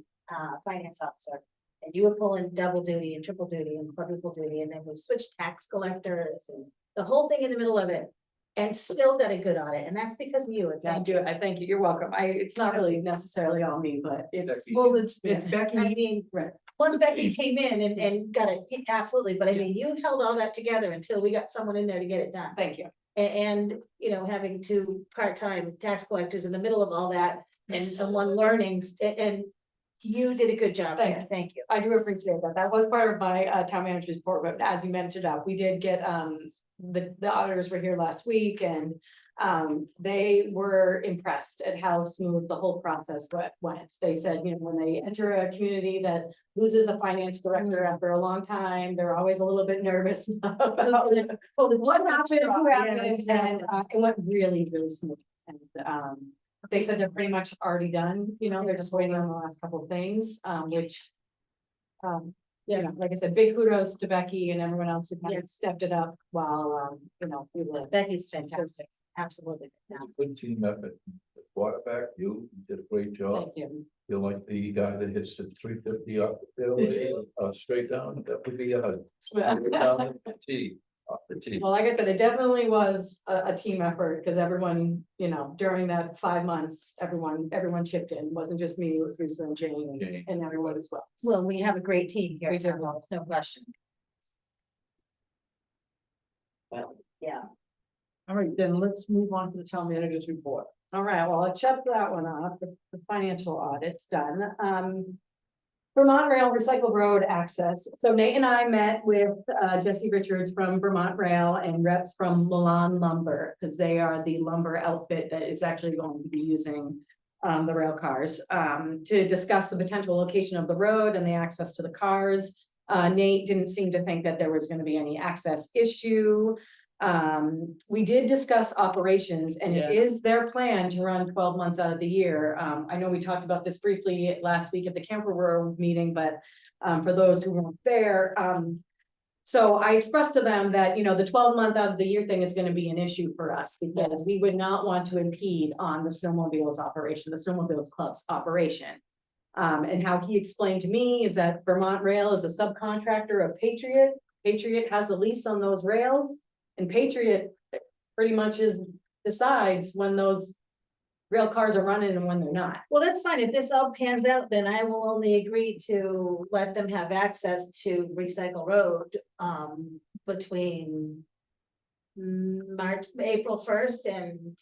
finance officer. And you were pulling double duty and triple duty and quadruple duty, and then we switched tax collectors and the whole thing in the middle of it. And still got a good audit, and that's because of you. Thank you, I thank you, you're welcome. It's not really necessarily on me, but it's. Becky. Well, it's Yeah. I Becky, mean, Right. once Becky came in and got it, absolutely, but I mean, you held all that together until we got someone in there to get it done. Thank you. And, you know, having two part-time tax collectors in the middle of all that and one learnings, and you did a good job Thank there, thank you. I do appreciate that. That was part of my town manager's report, but as you mentioned up, we did get the auditors were here last week and they were impressed at how smooth the whole process went. They said, you know, when they enter a community that loses a finance director after a long time, they're always a little bit nervous about what happened, who happened, and it went really, really smooth. And they said they're pretty much already done, you know, they're just waiting on the last couple of things, which you know, like I said, big kudos to Becky and everyone else who kind of stepped it up while, you know, we were. Becky's fantastic, absolutely. Good team effort. Quarterback, you did a great job. Thank you. You're like the guy that hits the 350 up the fairway, straight down, that would be a hug. Straight down the tee, off the tee. Well, like I said, it definitely was a team effort because everyone, you know, during that 5 months, everyone chipped in. It wasn't just me, it was Lisa and Jane Jane. and everyone as well. Well, we have a great team here, We do. there's no question. Well, yeah. all right, then let's move on to the town manager's report. All right, well, I checked that one off, the financial audit's done. Vermont Rail Recycle Road access. So Nate and I met with Jesse Richards from Vermont Rail and reps from Milan Lumber, because they are the lumber outfit that is actually going to be using the rail cars to discuss the potential location of the road and the access to the cars. Nate didn't seem to think that there was going to be any access issue. We did discuss operations and it Yeah. is their plan to run 12 months out of the year. I know we talked about this briefly last week at the Camper World meeting, but for those who weren't there, so I expressed to them that, you know, the 12-month out of the year thing is gonna be an issue for us because Yes. we would not want to impede on the snowmobiles operation, the snowmobiles club's operation. And how he explained to me is that Vermont Rail is a subcontractor of Patriot. Patriot has a lease on those rails. And Patriot pretty much decides when those rail cars are running and when they're not. Well, that's fine. If this all pans out, then I will only agree to let them have access to Recycle Road, between April 1st and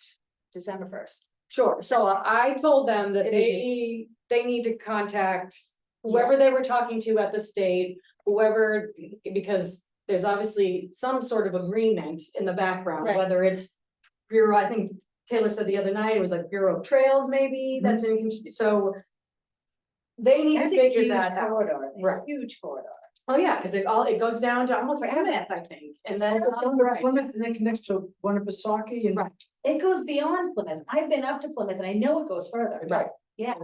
December 1st. Sure, so I told them that It they need to contact whoever they were talking to at the state, whoever, because there's obviously some sort of agreement in the background, Right. whether it's Bureau, I think Taylor said the other night, it was like Bureau of Trails maybe, that's in, so they need to That's a figure huge that out. corridor, Right. huge corridor. Oh, yeah, because it goes down to almost Plymouth, I think, and then, It's under right, Plymouth and then connects to one of Pisaki and. Right. It goes beyond Plymouth. I've been up to Plymouth and I know it goes further. right. Yeah,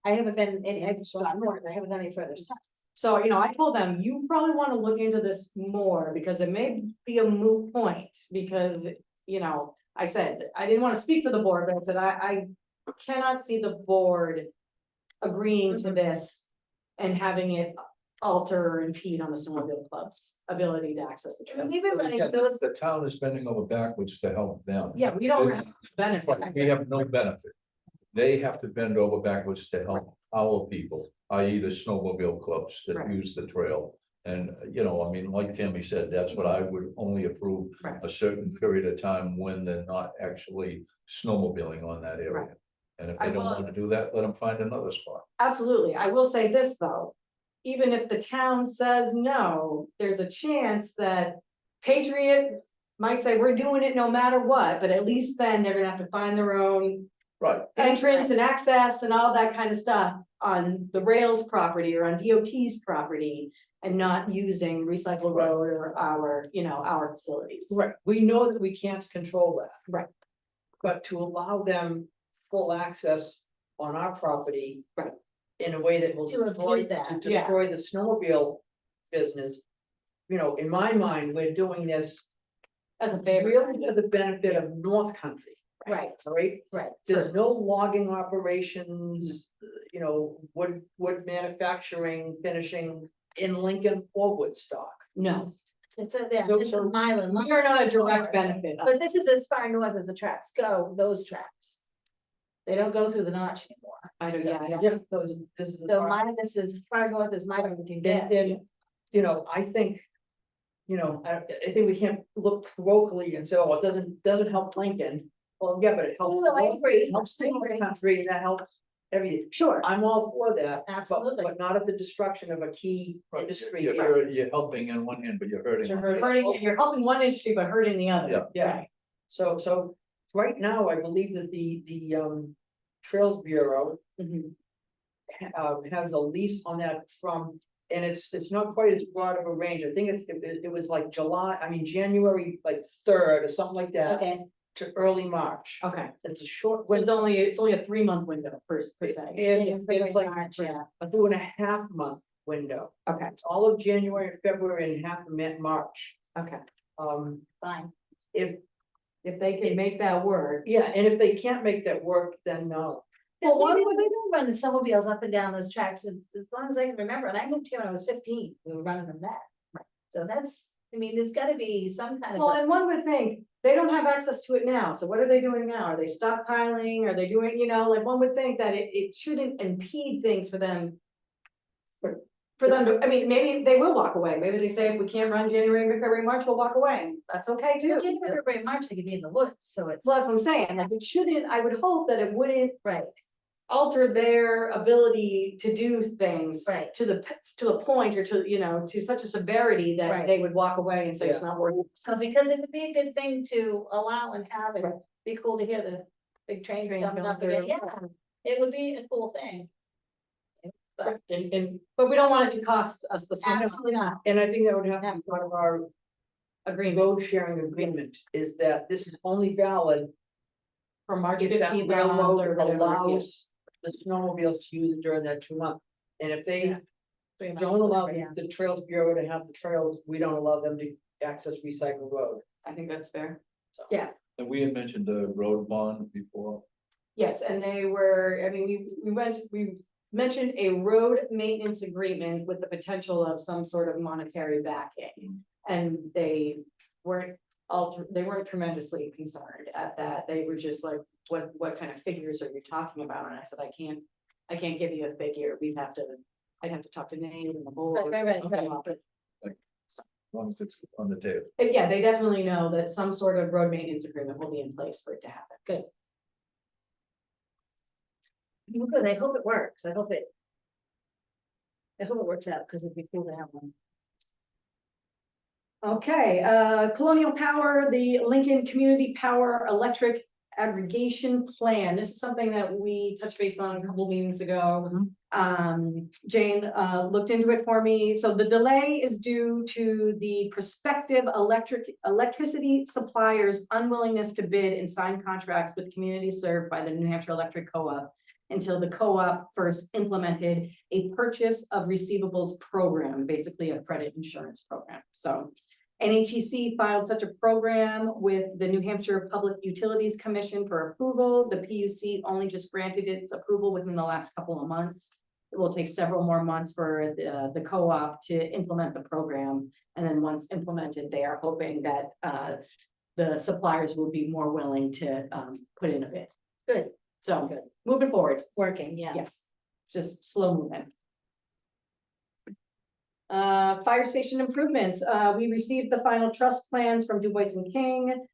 I haven't been any, I've gone north, I haven't done any further stuff. So, you know, I told them, you probably want to look into this more because it may be a moot point, because, you know, I said, I didn't want to speak for the board, but I said, I cannot see the board agreeing to this and having it alter or impede on the snowmobile club's ability to access the trail. We've been running Again, those, the town is bending over backwards to help them. Yeah, we don't have benefit. Right, we have no benefit. They have to bend over backwards to help our people, i.e. the snowmobile clubs that Right. use the trail. And, you know, I mean, like Tammy said, that's what I would only approve Right. a certain period of time when they're not actually snowmobiling on that area. Right. And if I they don't will- want to do that, let them find another spot. Absolutely. I will say this, though. Even if the town says no, there's a chance that Patriot might say, we're doing it no matter what, but at least then they're gonna have to find their own Right. entrance and access and all that kind of stuff on the rails property or on DOT's property and not using Recycle Right. Road or our facilities. Right, we know that we can't control that. Right. But to allow them full access on our property. Right. In a way that will To destroy, impede that, to yeah. destroy the snowmobile business. You know, in my mind, we're doing this As a favor. really for the benefit of North Country, right, right? right. There's no logging operations, you know, wood manufacturing, finishing in Lincoln or Woodstock. No, It's a, So- this is so- Mylan. we are not a direct benefit. But this is as far north as the tracks go, those tracks. They don't go through the notch anymore. I don't, yeah, Yeah, no, this is. So mine, this is as far north as Mylan can And get. then, you know, I think. You know, I think we can't look locally and say, oh, it doesn't help Lincoln. Well, yeah, but it helps. No, I agree. It helps the I North agree. Country and that helps everything. Sure, I'm all for that. Absolutely. But not at the destruction of a key industry. You're helping in one hand, but you're hurting. To on hurt- you're helping one industry, but hurting the other. Yeah. Yeah. Right. So right now, I believe that the Trails Bureau Mhm. has a lease on that from, and it's not quite as broad of a range. I think it was like January like 3rd or something like that okay, to early March. Okay, It's a short so window. it's only a 3-month window per se. It's like March, yeah. a 2.5 month window. Okay, It's all of January, February, and half of March. okay. Fine. If they can make that work. Yeah, and if they can't make that work, then no. Well, why we've would been running snowmobiles up and down those tracks as long as I can remember, and I moved here when I was 15, we were running them then. So that's, I mean, there's gotta be some kind of. Well, and one would think, they don't have access to it now, so what are they doing now? Are they stockpiling? Are they doing, like, one would think that it shouldn't impede things for them. For them to, I mean, maybe they will walk away, maybe they say if we can't run January, February, March, we'll walk away, that's okay too. January, February, March, they could be in the woods, so it's. Well, that's what I'm saying, like, it shouldn't, I would hope that it wouldn't Right, alter their ability to do things. Right. To the point or to such a severity that Right. they would walk away and say it's not worth it. so because it would be a good thing to allow and have it, Right. be cool to hear the big trains Trains coming going up again, through. yeah, it would be a cool thing. And But we don't want it to cost us the. Absolutely not. I think that would have to be part of our agreement road sharing agreement is that this is only valid for March if that 15th. railroad allows the snowmobiles to use it during that 2 month. And if they Yeah. 3 months, don't allow whatever, yeah. the Trails Bureau to have the trails, we don't allow them to access recycle road. I think that's fair. So. Yeah. And we had mentioned the road bond before. Yes, and they were, I mean, we mentioned a road maintenance agreement with the potential of some sort of monetary backing. And they weren't they weren't tremendously concerned at that. They were just like, what kind of figures are you talking about? And I said, I can't give you a figure. I'd have to talk to Nate and the board. Right. As long as it's on the table. But yeah, they definitely know that some sort of road maintenance agreement will be in place for it to happen. Well, good, I hope it works, I hope it works out, because it'd be cool to have one. Okay, Colonial Power, the Lincoln Community Power Electric Aggregation Plan. This is something that we touched base on a couple meetings ago. Jane looked into it for me. So the delay is due to the prospective electricity suppliers' unwillingness to bid and sign contracts with communities served by the New Hampshire Electric Co-op until the co-op first implemented a purchase of receivables program, basically a credit insurance program. So NHEC filed such a program with the New Hampshire Public Utilities Commission for approval. The PUC only just granted its approval within the last couple of months. It will take several more months for the co-op to implement the program. And then once implemented, they are hoping that the suppliers will be more willing to put in a bid. Good. So Good. moving forward, Working, yeah. yes, just slow moving. Fire station improvements. We received the final trust plans from Du Bois and King.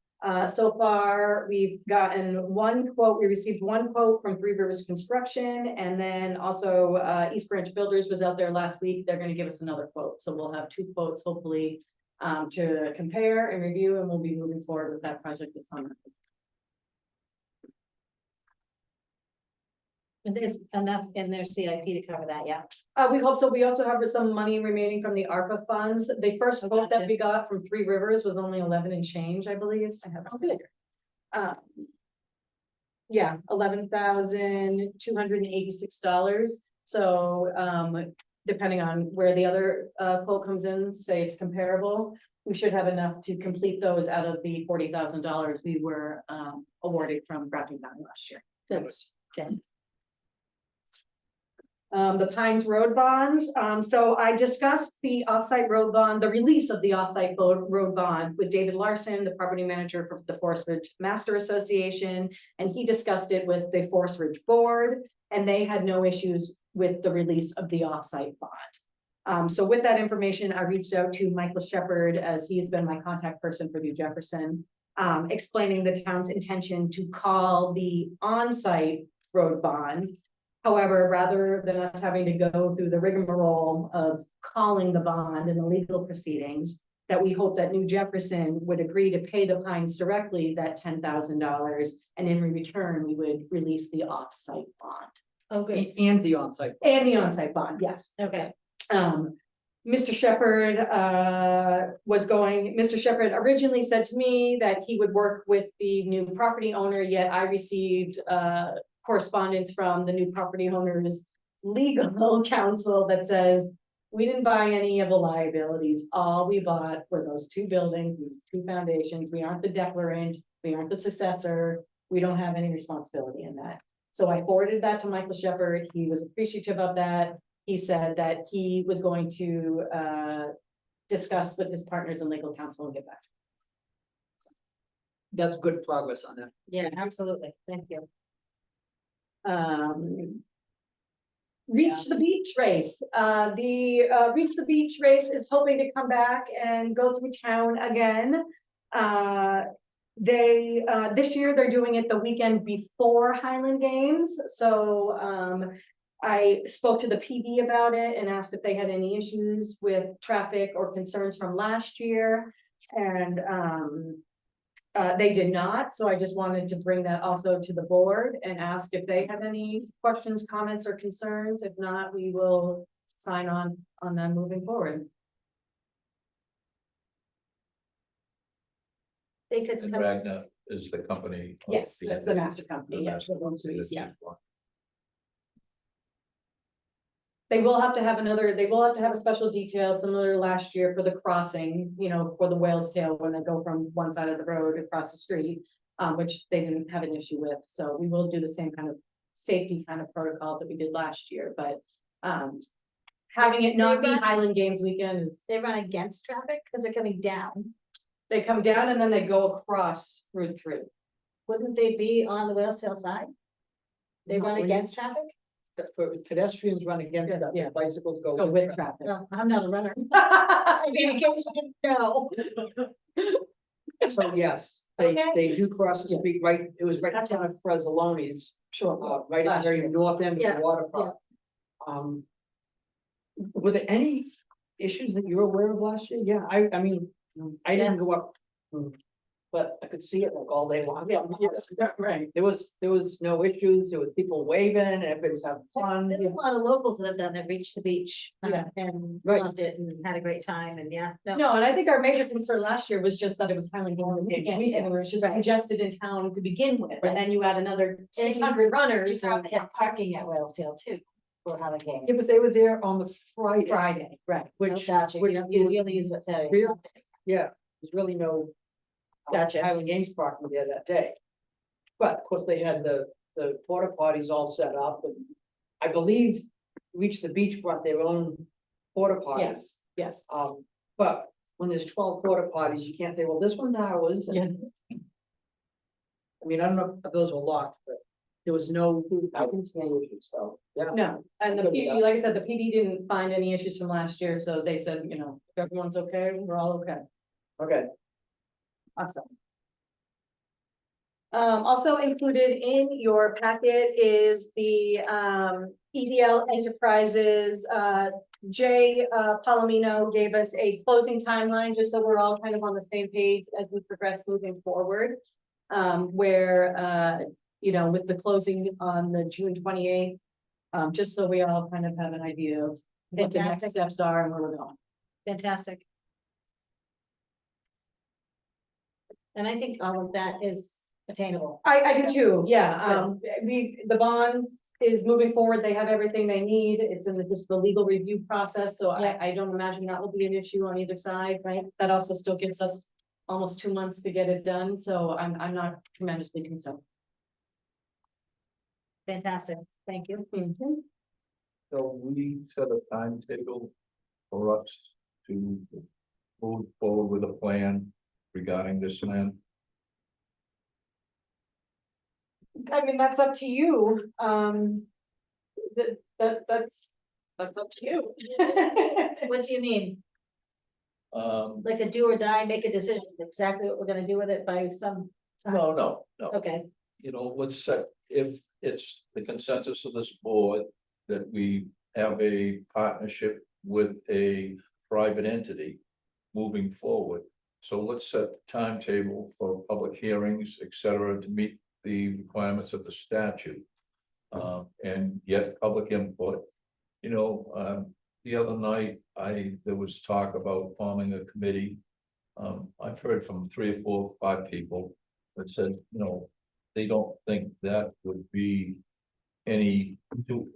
So far, we've gotten one quote. We received one quote from Three Rivers Construction, and then also East Branch Builders was out there last week. They're going to give us another quote. So we'll have 2 quotes, hopefully, to compare and review, and we'll be moving forward with that project this summer. And there's enough in their CIP to cover that, yeah. We hope so. We also have some money remaining from the ARPA funds. The first Oh, quote that gotcha. we got from Three Rivers was only 11 and change, I believe. I have it good. here. Yeah, $11,286. So depending on where the other quote comes in, say it's comparable, we should have enough to complete those out of the $40,000 we were awarded from Grafton County last year. Good. Okay. The Pines Road bonds. So I discussed the offsite road bond, the release of the offsite road bond with David Larson, the property manager for the Forest Ridge Master Association, and he discussed it with the Forest Ridge Board, and they had no issues with the release of the offsite bond. So with that information, I reached out to Michael Shepard, as he has been my contact person for New Jefferson, explaining the town's intention to call the on-site road bond. However, rather than us having to go through the rigmarole of calling the bond and the legal proceedings, that we hope that New Jefferson would agree to pay the Pines directly that $10,000, and in return, we would release the off-site bond. Okay. And the onsite. And the on-site bond, yes. Okay. Mr. Shepard Mr. Shepard originally said to me that he would work with the new property owner, yet I received correspondence from the new property owner's legal counsel that says, we didn't buy any of the liabilities. All we bought were those 2 buildings, and these 2 foundations. We aren't the declarant, we aren't the successor. We don't have any responsibility in that. So I forwarded that to Michael Shepard. He was appreciative of that. He said that he was going to discuss with his partners and legal counsel and get back. That's good progress on that. Yeah, absolutely. Thank you. Reach the Beach race. The Reach the Beach race is hoping to come back and go through town again. This year they're doing it the weekend before Highland Games. So I spoke to the PD about it and asked if they had any issues with traffic or concerns from last year. And they did not, so I just wanted to bring that also to the board and ask if they have any questions, comments, or concerns. If not, we will sign on them moving forward. they could And come, Ragnar is the company. of Yes, that's the master company, the yes, master the ones we use, company. yeah. They will have to have a special detail similar to last year for the crossing, you know, for the whale's tail when they go from one side of the road across the street. Which they didn't have an issue with, so we will do the same kind of safety kind of protocols that we did last year, but. Having it not be Highland Games weekend is, they run against traffic because they're coming down. they come down and then they go across Route 3. Wouldn't they be on the whale sail side? They No, run we- against traffic? For pedestrians run against that, Yeah. bicycles go. Go with traffic. No, I'm not a runner. I mean, in case you didn't know. So yes, Okay. they do cross the street, right, it was right in Gotcha. front of Frezzoloni's, Sure. right at the Last very year. north end of Yeah, the water park. Were there any issues that you're aware of last year? Yeah, I mean, I didn't go up. But I could see it like all day long. Yeah, right. There was no issues, there was people waving, and everybody's having fun. There's a lot of locals that have done that, reached the beach, Yeah. and Right. loved it and had a great time, and yeah, no. No, and I think our major concern last year was just that it was Highland Games weekend, and it was just Right. congested in town to begin with, Right. and then you add another And 600 You runners probably on have parking at Whale Sail too, for how the game. Yeah, but they were there on the Friday, Friday, right? which, Gotcha, which you don't use, you only use it Saturday. and Real- Sunday. yeah, there's really no. Gotcha. Highland Games parking there that day. But of course, they had the porta potties all set up, and I believe Reach the Beach brought their own porta potties. Yes, yes. But when there's 12 porta potties, you can't say, well, this one's ours. and- I mean, I don't know if those were locked, but there was no, I can see any issues, so, yeah. No, and the Good with PD, that. like I said, the PD didn't find any issues from last year, so they said, you know, if everyone's okay, we're all okay. Okay, Awesome. Also included in your packet is the EDL Enterprises. Jay Palomino gave us a closing timeline, just so we're all kind of on the same page as we progress moving forward. Where you know, with the closing on the June 28th, just so we all kind of have an idea of what the next Fantastic. steps are and where we're going. Fantastic. And I think all of that is attainable. I do too, yeah, the bond is moving forward, they have everything they need, it's in just the legal review process, so I don't imagine that will be an issue on either side, right? That also still gives us almost 2 months to get it done, so I'm not tremendously concerned. Fantastic, thank you. So we set a timetable for us to move forward with a plan regarding this land. I mean, that's up to you, that's up to you. What do you mean? Um, Like a do or die, make a decision, exactly what we're gonna do with it by some. time? no, Okay, you know, let's set, if it's the consensus of this board that we have a partnership with a private entity moving forward. So let's set the timetable for public hearings, et cetera, to meet the requirements of the statute. And get public input. You know, the other night, there was talk about forming a committee. I've heard from 3 or 4 or 5 people that said, you know, they don't think that would be it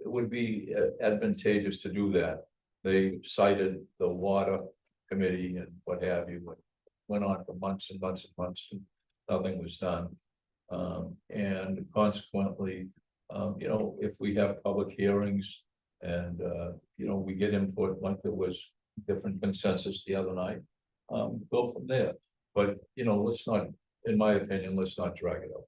would be advantageous to do that. They cited the water committee and what have you, but went on for months and months and months, and nothing was done. And consequently, you know, if we have public hearings and, you know, we get input, like there was different consensus the other night, go from there. But, you know, let's not, in my opinion, let's not drag it out.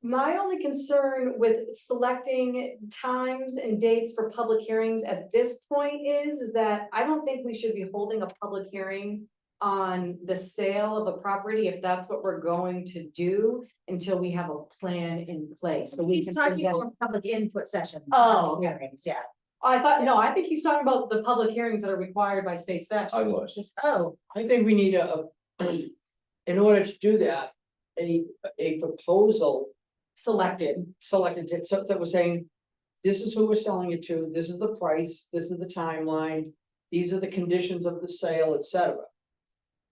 My only concern with selecting times and dates for public hearings at this point is that I don't think we should be holding a public hearing on the sale of a property, if that's what we're going to do, until we have a plan in place, so we he's can talking present. about public input sessions. Oh, public hearings, yeah. I thought, no, I think he's talking about the public hearings that are required by state statute. I was. Just, Oh, I think we need in order to do that, a proposal selected, selected, so that we're saying, this is who we're selling it to, this is the price, this is the timeline, these are the conditions of the sale, etc.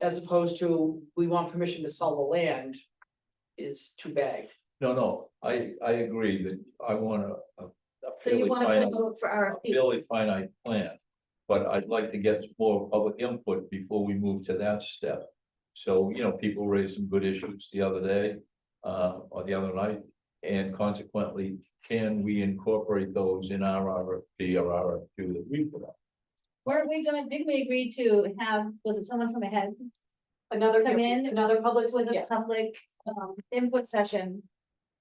as opposed to, we want permission to sell the land, is too bad. No, I agree that I want a So you fairly wanna put a finite, vote for a RFP? fairly finite plan. But I'd like to get more public input before we move to that step. So, you know, people raised some good issues the other day, or the other night. And consequently, can we incorporate those in our RFP or RFQ that we put up? Weren't we going, didn't we agree to have, was it someone from ahead, Another, come in another public, with a yeah, public, input session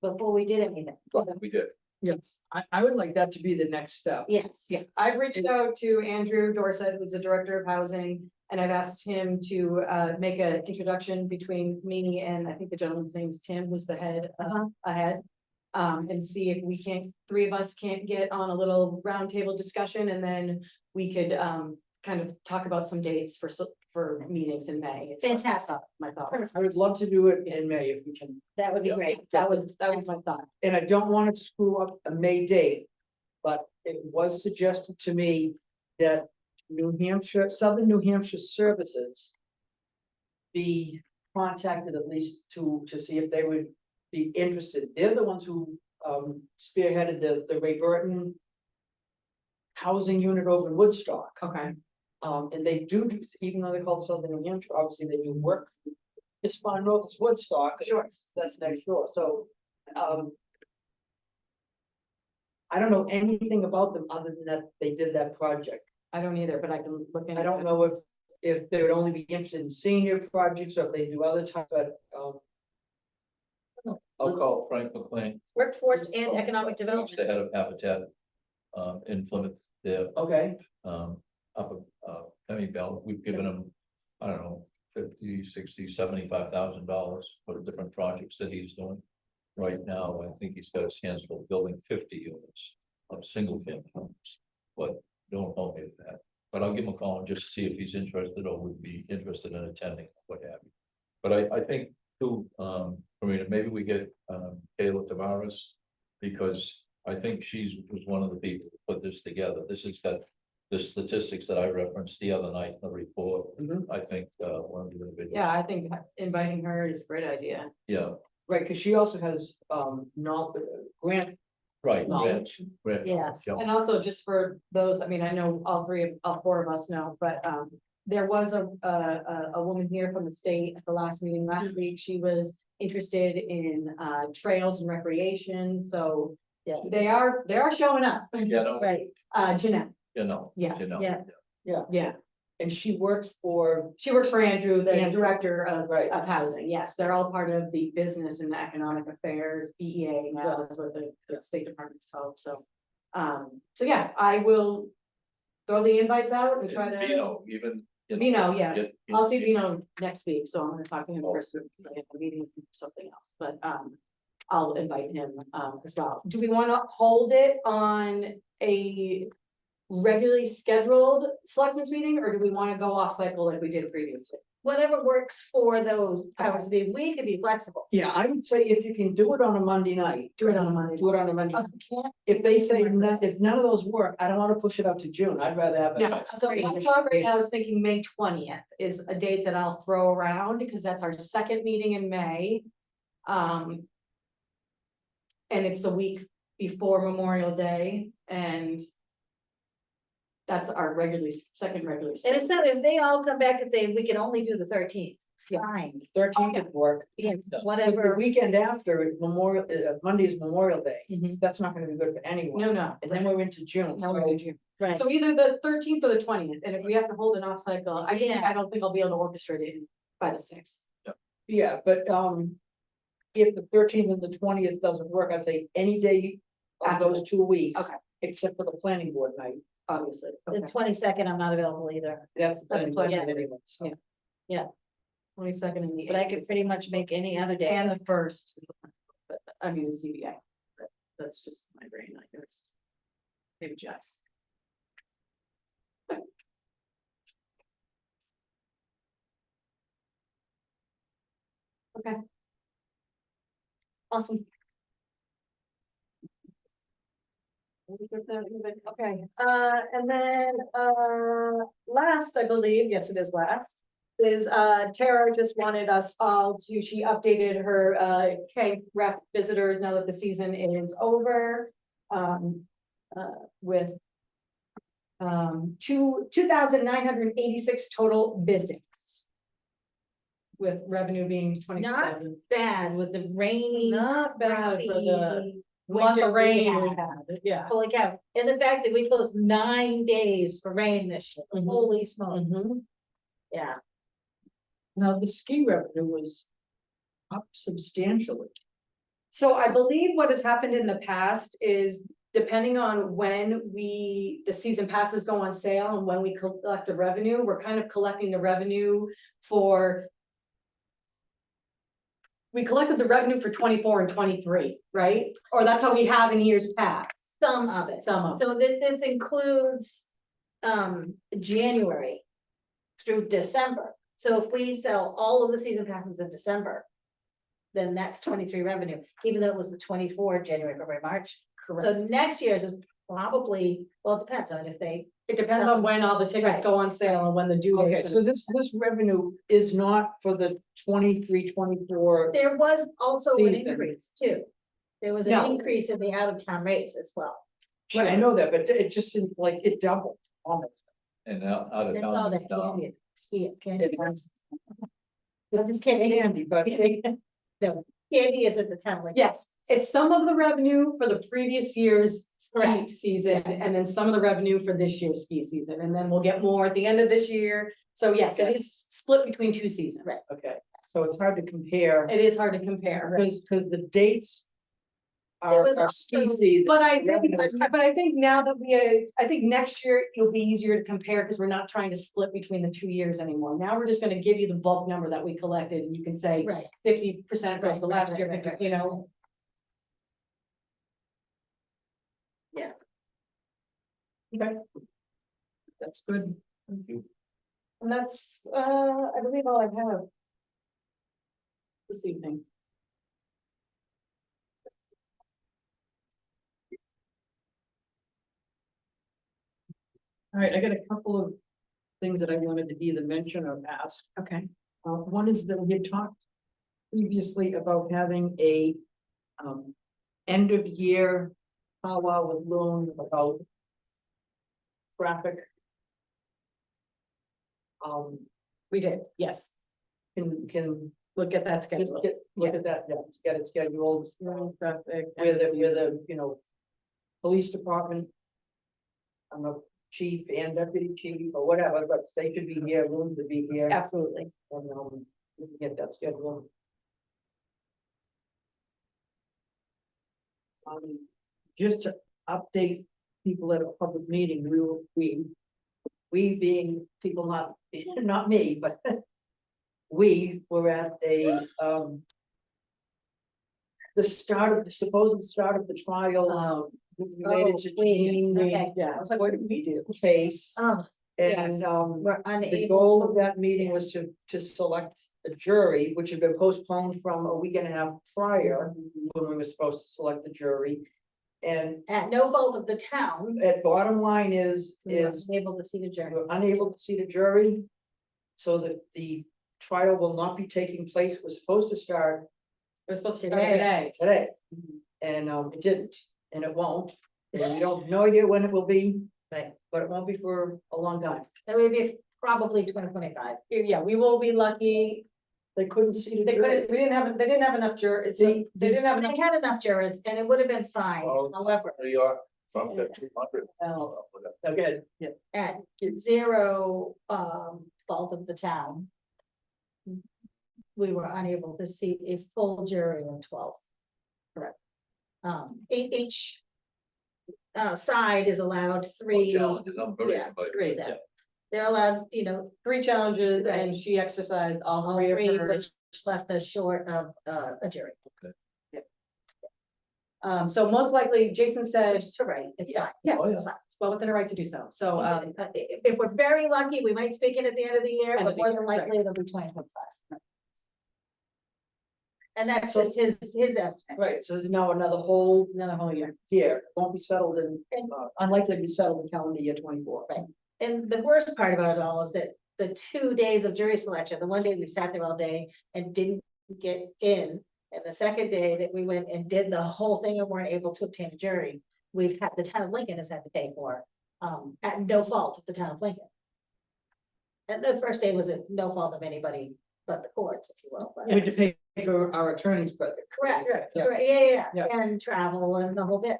before we did anything? We did. Yes, I would like that to be the next step. Yes. yeah. I've reached out to Andrew Dorset, who's the director of housing, and I've asked him to make an introduction between me and I think the gentleman's name is Tim, who's the head ahead. And see if we can't, three of us can't get on a little roundtable discussion, and then we could kind of talk about some dates for meetings in May. It's Fantastic. My thought. Perfect. I would love to do it in May if we can, That would be Yeah. great. That was my thought. and I don't want to screw up a May date. But it was suggested to me that New Hampshire, Southern New Hampshire Services be contacted at least to see if they would be interested. They're the ones who spearheaded the Ray Burton housing unit over in Woodstock. Okay. And they do, even though they're called Southern New Hampshire, obviously they do work as far north as Woodstock. Sure. That's next door, so, I don't know anything about them other than that they did that project. I don't either, but I can look into I don't it. know if they would only be interested in senior projects or if they do other types, but, I'll call Frank McLean, Workforce and economic he's the development. head of Habitat, in Plymouth, there, okay, up, Bell, we've given him, I don't know, 50, 60, 75,000 for the different projects that he's doing. Right now, I think he's got his hands full building 50 units of single family homes, but don't hold me to that. But I'll give him a call and just see if he's interested or would be interested in attending, what have you. But I think too, Marina, maybe we get Kayla Tavares, because I think was one of the people who put this together. This has got the statistics that I referenced the other night in the report. Mhm. I think one of the individuals. Yeah, I think inviting her is a great idea. Yeah, right, because she also has, grant right. knowledge. Grant, Yes. yeah. And also just for those, I mean, I know all four of us know, but there was a woman here from the state at the last meeting last week. She was interested in trails and recreation, so Yeah. they are showing up. Yeah, no, Right, Jeanette, you know. Yeah, you know. yeah. yeah, And she works for, she works for Andrew, the Andrew. director of Right. housing. Yes, they're all part of the business and the economic affairs, BEA now is what the State Department's called, so. So yeah, I will throw the invites out and try to. Vino, even. you know, Vino, yeah. get- I'll see Vino next week, so I'm gonna talk to him Oh. first, because I have a meeting with him for something else, but, I'll invite him, as well. Do we wanna hold it on a regularly scheduled selectmen's meeting, or do we wanna go off cycle like we did previously? Whatever works for those powers to be, we could be flexible. yeah, I would say if you can do it on a Monday night, Do it on a Monday. do it on a Monday. Okay. If they say, if none of those work, I don't want to push it out to June, I'd rather have it. No, so my thought right now is thinking May 20th is a date that I'll throw around, because that's our second meeting in May. And it's the week before Memorial Day, and that's our second regular. And if so, if they all come back and say, we can only do the 13th, Yeah. fine, 13th would work, yeah, because the whatever. weekend after Memorial, Monday is Memorial Day, Mhm. that's not gonna be good for anyone. No. And then we're into June, Now we're so in June. Right, So either the 13th or the 20th, and if we have to hold an off cycle, I Yeah. don't think I'll be able to orchestrate it by the 6th. yeah, but if the 13th and the 20th doesn't work, I'd say any day of After those 2 weeks. Okay. Except for the planning board night, Obviously. the Okay. 22nd, I'm not available either, that's the planning board planning night anyway, so. Yeah. 22nd and the. but I 8th could is- pretty much make any other day. And the 1st is the, but, I mean, the CBA, but that's just my brain, I guess. Maybe Jess. Okay. Awesome. Okay, and then, last, I believe, yes, it is last, is, Tara just wanted us all to, she updated her, K rep visitors now that the season is over. With 2,986 total visits. With revenue being 20,000. Bad with the rainy. Not bad for the crappy month winter of we rain we had. had, yeah. Holy cow, and the fact that we closed 9 days for rain this year, Mhm. holy smokes, Mhm. yeah. Now, the ski revenue was up substantially. So I believe what has happened in the past is depending on when the season passes go on sale and when we collect the revenue, we're kind of collecting the revenue for. We collected the revenue for 24 and 23, right? Or that's how we have in years past, Some of it, some of it. so this includes, January through December. So if we sell all of the season passes in December, then that's 23 revenue, even though it was the 24 January, February, March. Correct. So next year's is probably, well, it depends on if they, It depends on when all the tickets Right. go on sale and when the due date Okay, so is. this revenue is not for the 23, 24. there was also an Season. increase too. There was an No. increase in the out of town rates as well. Right, I know that, but it just seems like it doubled almost. And out of That's all town that is down. candy, ski, candy. It was I'm just kidding. candy, but No, candy is at the town. like- Yes, it's some of the revenue for the previous year's ski Correct. season, and then some of the revenue for this year's ski season, and then we'll get more at the end of this year. So yes, it is split between 2 seasons. Right. okay, so it's hard to compare It is hard to compare, because the dates There was are ski also- season. but I think, Revenues. but I think now that I think next year it'll be easier to compare, because we're not trying to split between the 2 years anymore. Now we're just gonna give you the bulk number that we collected, and you can say Right. 50% goes to Right, last right, year, right, right, you know. Yeah. Okay. That's good. And that's, I believe all I have this evening. All right, I got a couple of things that I wanted to either mention or ask. Okay. One is that we had talked previously about having a end of year powwow with Loon about traffic. We did, yes. Can Look at that just schedule. look at that, yeah, let's get it scheduled Road traffic. with the, you know, police department. I'm a chief and deputy chief or whatever, but they should be here, Loon to be here. Absolutely. And, we can get that scheduled. Just to update people at a public meeting, we being people not, not me, but we were at a, the supposed start of the trial, related to Jean, okay. Yeah, I was like, what did we do? case. Oh, And, yes. We're the unable goal to. of that meeting was to select a jury, which had been postponed from a week and a half prior, when we were supposed to select the jury. And At no fault of the town, at bottom line is we were able to see the we journey. were unable to see the jury. So that the trial will not be taking place, it was supposed to start It was supposed to start today. today. And it didn't, and it won't, and we don't have no idea when it will be, but it won't be for a long time. It would be probably 2025. Yeah, we will be lucky. They couldn't see the They jury. couldn't, they didn't have enough jurors. The- They didn't have enough. They had enough jurors and it would have been fine, Well, however, New York, from the 200. Oh. Okay, yeah. at zero fault of the town. We were unable to see a full jury on 12. Correct. Each side is allowed 3, Challenges, I'm very yeah, invited. Great, yeah. They're allowed, you know, 3 challenges, and she exercised all all 3 of 3, hers. which left us short of a jury, So most likely, Jason said, which is right, it's Yeah, fine. yeah. Oh, yeah. It's fine. it's well within her right to do so. So, He said, if we're very lucky, we might speak it at the end of the year, End but of the more year, than right. likely it'll be 2025. And that's just his estimate. Right, so there's now another whole another whole year. year, won't be settled in, And- unlikely to be settled in calendar year 24. Right. And the worst part about it all is that the 2 days of jury selection, the one day we sat there all day and didn't get in. And the second day that we went and did the whole thing and weren't able to obtain a jury, the town of Lincoln has had to pay for, at no fault of the town of Lincoln. And the first day was at no fault of anybody but the courts, if you will, but. We had to pay for our attorney's present. Correct, Yeah. correct, yeah, Yeah. and travel and the whole bit.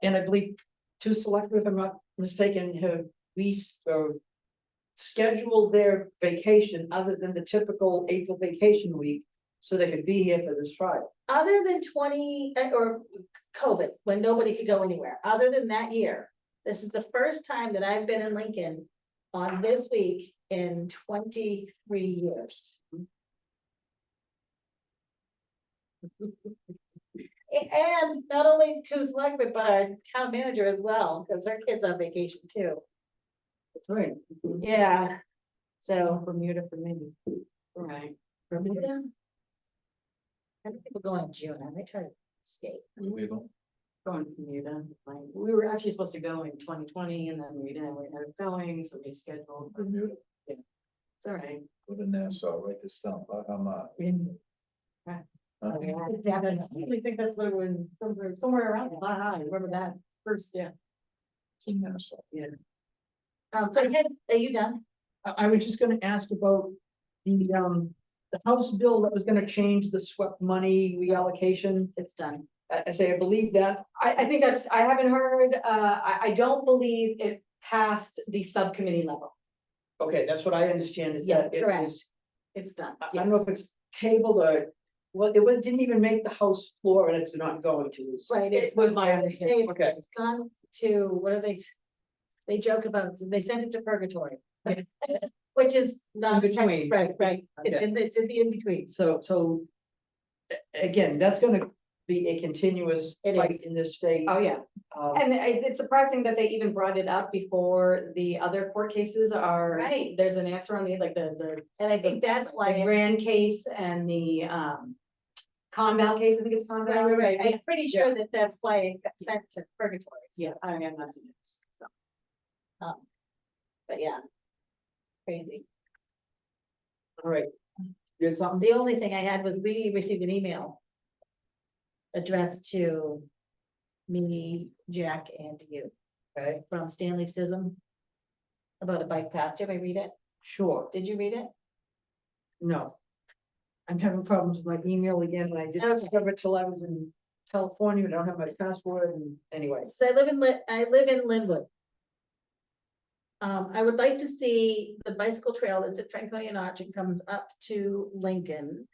And I believe two selectmen, if I'm not mistaken, have scheduled their vacation other than the typical April vacation week, so they could be here for this trial. Other than 20, or COVID, when nobody could go anywhere, other than that year, this is the first time that I've been in Lincoln on this week in 23 years. And not only two selectmen, but our town manager as well, because her kid's on vacation too. Right. Yeah. So, Bermuda for me. Right. Bermuda. I think people go in June, I might try to escape. We don't, Going to Bermuda, like, we were actually supposed to go in 2020 and then we didn't, we ended up going, so we scheduled. Yeah. It's all right. go to Nassau, write this down, Bahamas. Right. Huh? Yeah, I definitely. usually think that's what it was, somewhere around, I remember that first, yeah. In Nassau. So are you done? I was just gonna ask about the House bill that was gonna change the swept money reallocation. It's done. I say, I believe that, I think I haven't heard, I don't believe it passed the subcommittee level. okay, that's what I understand is Yeah, that it correct. was, It's done. I don't know if it's tabled or, well, it didn't even make the House floor and it's not going to. It's- Right, It it's was my understanding. Okay. It's gone to, what are they joke about, they sent it to purgatory. Which is not. In between. Right, it's in the in-between. So again, that's gonna be a continuous It fight is. in this state. Oh, yeah. Um, And it's surprising that they even brought it up before the other court cases are. Right. There's an answer on the, like, the And I think that's why. the Rand case and the, Conval case, I think it's Conval. Right, I'm pretty sure that that's why it got sent to purgatory. So, Yeah, I have nothing else. But yeah. Crazy. all right. You had something? The only thing I had was we received an email. Addressed to me, Jack, and you. Okay, From Stanley Sism. About a bike path. Did I read it? sure. Did you read it? No. I'm having problems with my email again, and I didn't Okay. discover it till I was in California, I don't have my password, and anyway. So I live in Linwood. I would like to see the bicycle trail that's at Franconia Notch and comes up to Lincoln.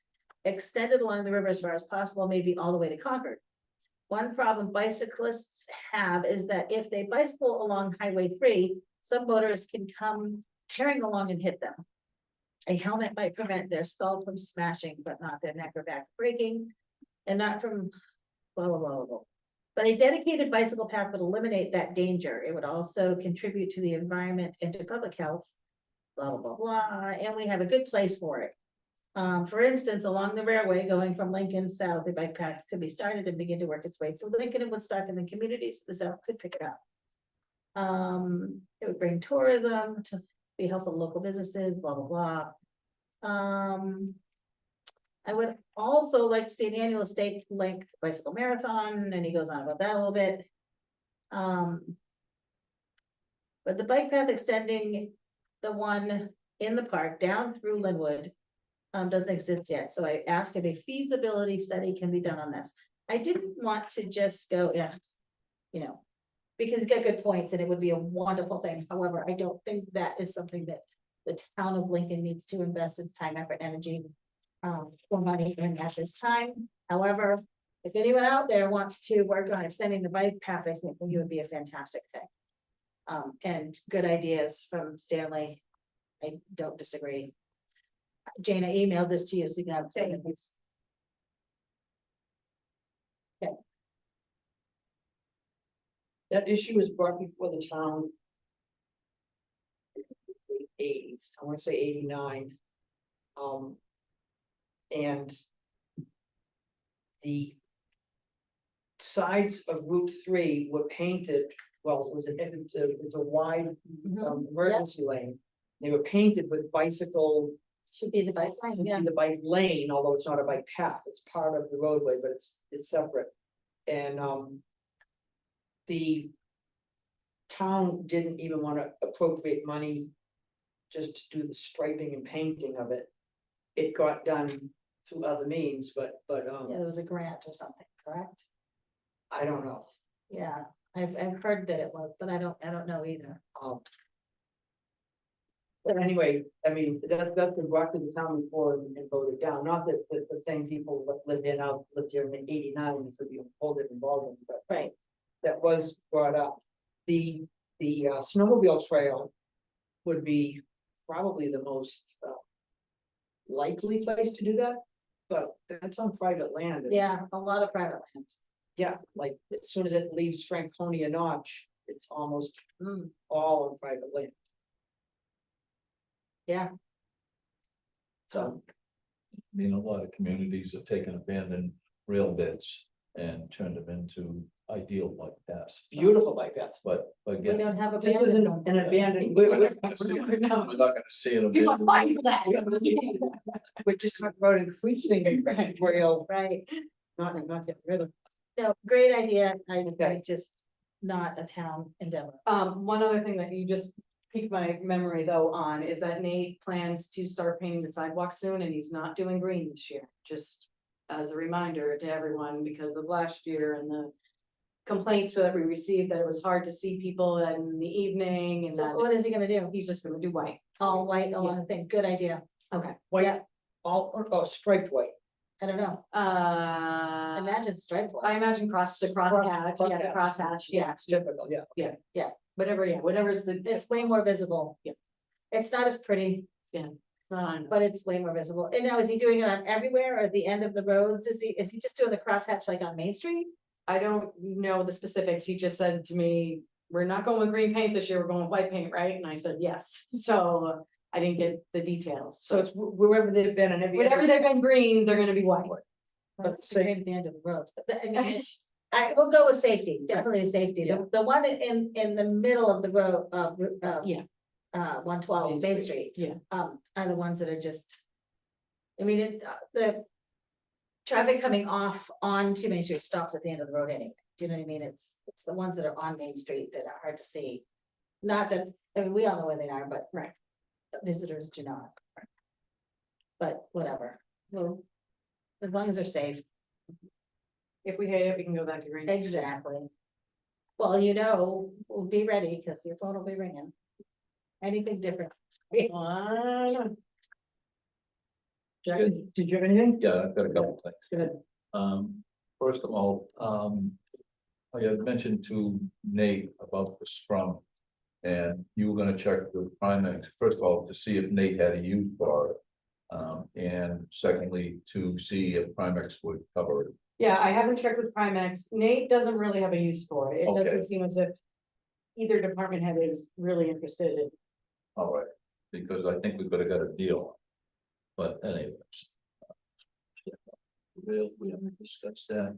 Extended along the river as far as possible, maybe all the way to Concord. One problem bicyclists have is that if they bicycle along Highway 3, some motorists can come tearing along and hit them. A helmet might prevent their skull from smashing, but not their neck or back breaking, and not from blah, blah, blah, blah. But a dedicated bicycle path would eliminate that danger. It would also contribute to the environment and to public health. Blah, blah, blah, blah, and we have a good place for it. For instance, along the railway going from Lincoln south, a bike path could be started and begin to work its way through Lincoln and Woodstock and the communities to the south could pick it up. It would bring tourism to be helpful to local businesses, blah, blah, blah. I would also like to see an annual state length bicycle marathon, and he goes on about that a little bit. But the bike path extending the one in the park down through Linwood doesn't exist yet, so I asked if a feasibility study can be done on this. I didn't want to just go, yeah, you know, because he's got good points and it would be a wonderful thing. However, I don't think that is something that the town of Lincoln needs to invest its time, effort, energy, for money in at this time. However, if anyone out there wants to work on extending the bike path, I think it would be a fantastic thing. And good ideas from Stanley. I don't disagree. Jane, I emailed this to you, so you can have things. That issue was brought before the town. '80s, I wanna say '89. And. The. Sides of Route 3 were painted, well, it was it's a wide Mhm. emergency lane. They were painted with bicycle, Should be the bike lane, yeah. the bike lane, although it's not a bike path, it's part of the roadway, but it's separate. And, the town didn't even wanna appropriate money just to do the striping and painting of it. It got done through other means, but, Yeah, there was a grant or something, correct? I don't know. Yeah, I've heard that it was, but I don't know either. But anyway, I mean, that's been brought to the town before and voted down, not that the same people that lived here in '89, it could be a whole different ballgame, but. Right. That was brought up. The snowmobile trail would be probably the most likely place to do that, but that's on private land. and- Yeah, a lot of private land. Yeah, like as soon as it leaves Franconia Notch, it's almost all on private land. Yeah, So, I mean, a lot of communities have taken abandoned rail beds and turned them into ideal bike paths. beautiful bike paths, But we again, don't have this abandoned isn't ones. an abandoned, we're not gonna see it. People are fighting for that. we're just talking about increasing trail, Right, not getting rid of. no, great idea, I Okay. just, not a town endeavor. One other thing that you just piqued my memory though on is that Nate plans to start painting the sidewalks soon and he's not doing green this year. Just as a reminder to everyone because of last year and the complaints that we received that it was hard to see people in the evening and So that what is he gonna do? he's just gonna do white. All white, Yeah. I think, good idea. Okay. White, all striped white. I don't know, Uh, imagine striped I white. imagine the crosshatch, yeah, the crosshatch, yeah, It's typical, yeah. whatever's the. It's way more visible. Yeah. It's not as pretty, but it's way more visible. And now, is he doing it on everywhere or at the end of the roads? Is he just doing the crosshatch like on Main Street? I don't know the specifics. He just said to me, we're not going with green paint this year, we're going with white paint, right? And I said, yes. So I didn't get the details. So it's wherever they've been and every. Whenever they've been green, they're gonna be white. But That's the at the end of the road, but I mean, it's, I will go with safety, definitely safety. The one in the middle of the road, Yeah. 112 Main Street. Yeah. Are the ones that are just. I mean, the. Traffic coming off onto Main Street stops at the end of the road anyway. Do you know what I mean? It's the ones that are on Main Street that are hard to see. Not that, I mean, we all know where they are, but. Right. Visitors do not. But whatever, well, as long as they're safe. If we hate it, we can go back to green. Exactly. Well, we'll be ready, because your phone will be ringing. Anything different? Jack, did you have anything? yeah, I've got a couple things. Go ahead. First of all, I had mentioned to Nate about the scrum. And you were gonna check with Primex, first of all, to see if Nate had a use for it. And secondly, to see if Primex would cover it. Yeah, I haven't checked with Primex. Nate doesn't really have a use for it. It Okay. doesn't seem as if either department head is really interested in. All right, because I think we could have got a deal. But anyways. We haven't discussed that.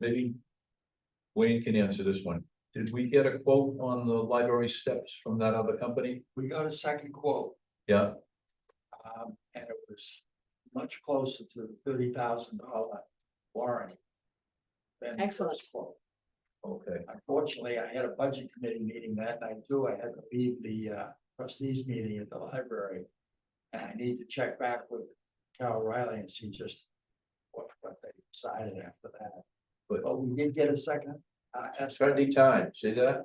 Maybe Wayne can answer this one. Did we get a quote on the library steps from that other company? We got a second quote, Yeah, and it was much closer to the $30,000 warranty. than the Excellent. first quote. okay, Unfortunately, I had a budget committee meeting that night too. I had to leave the trustees meeting at the library. And I need to check back with Carol Riley and see just what they decided after that. But we did get a second. trendy times, see that?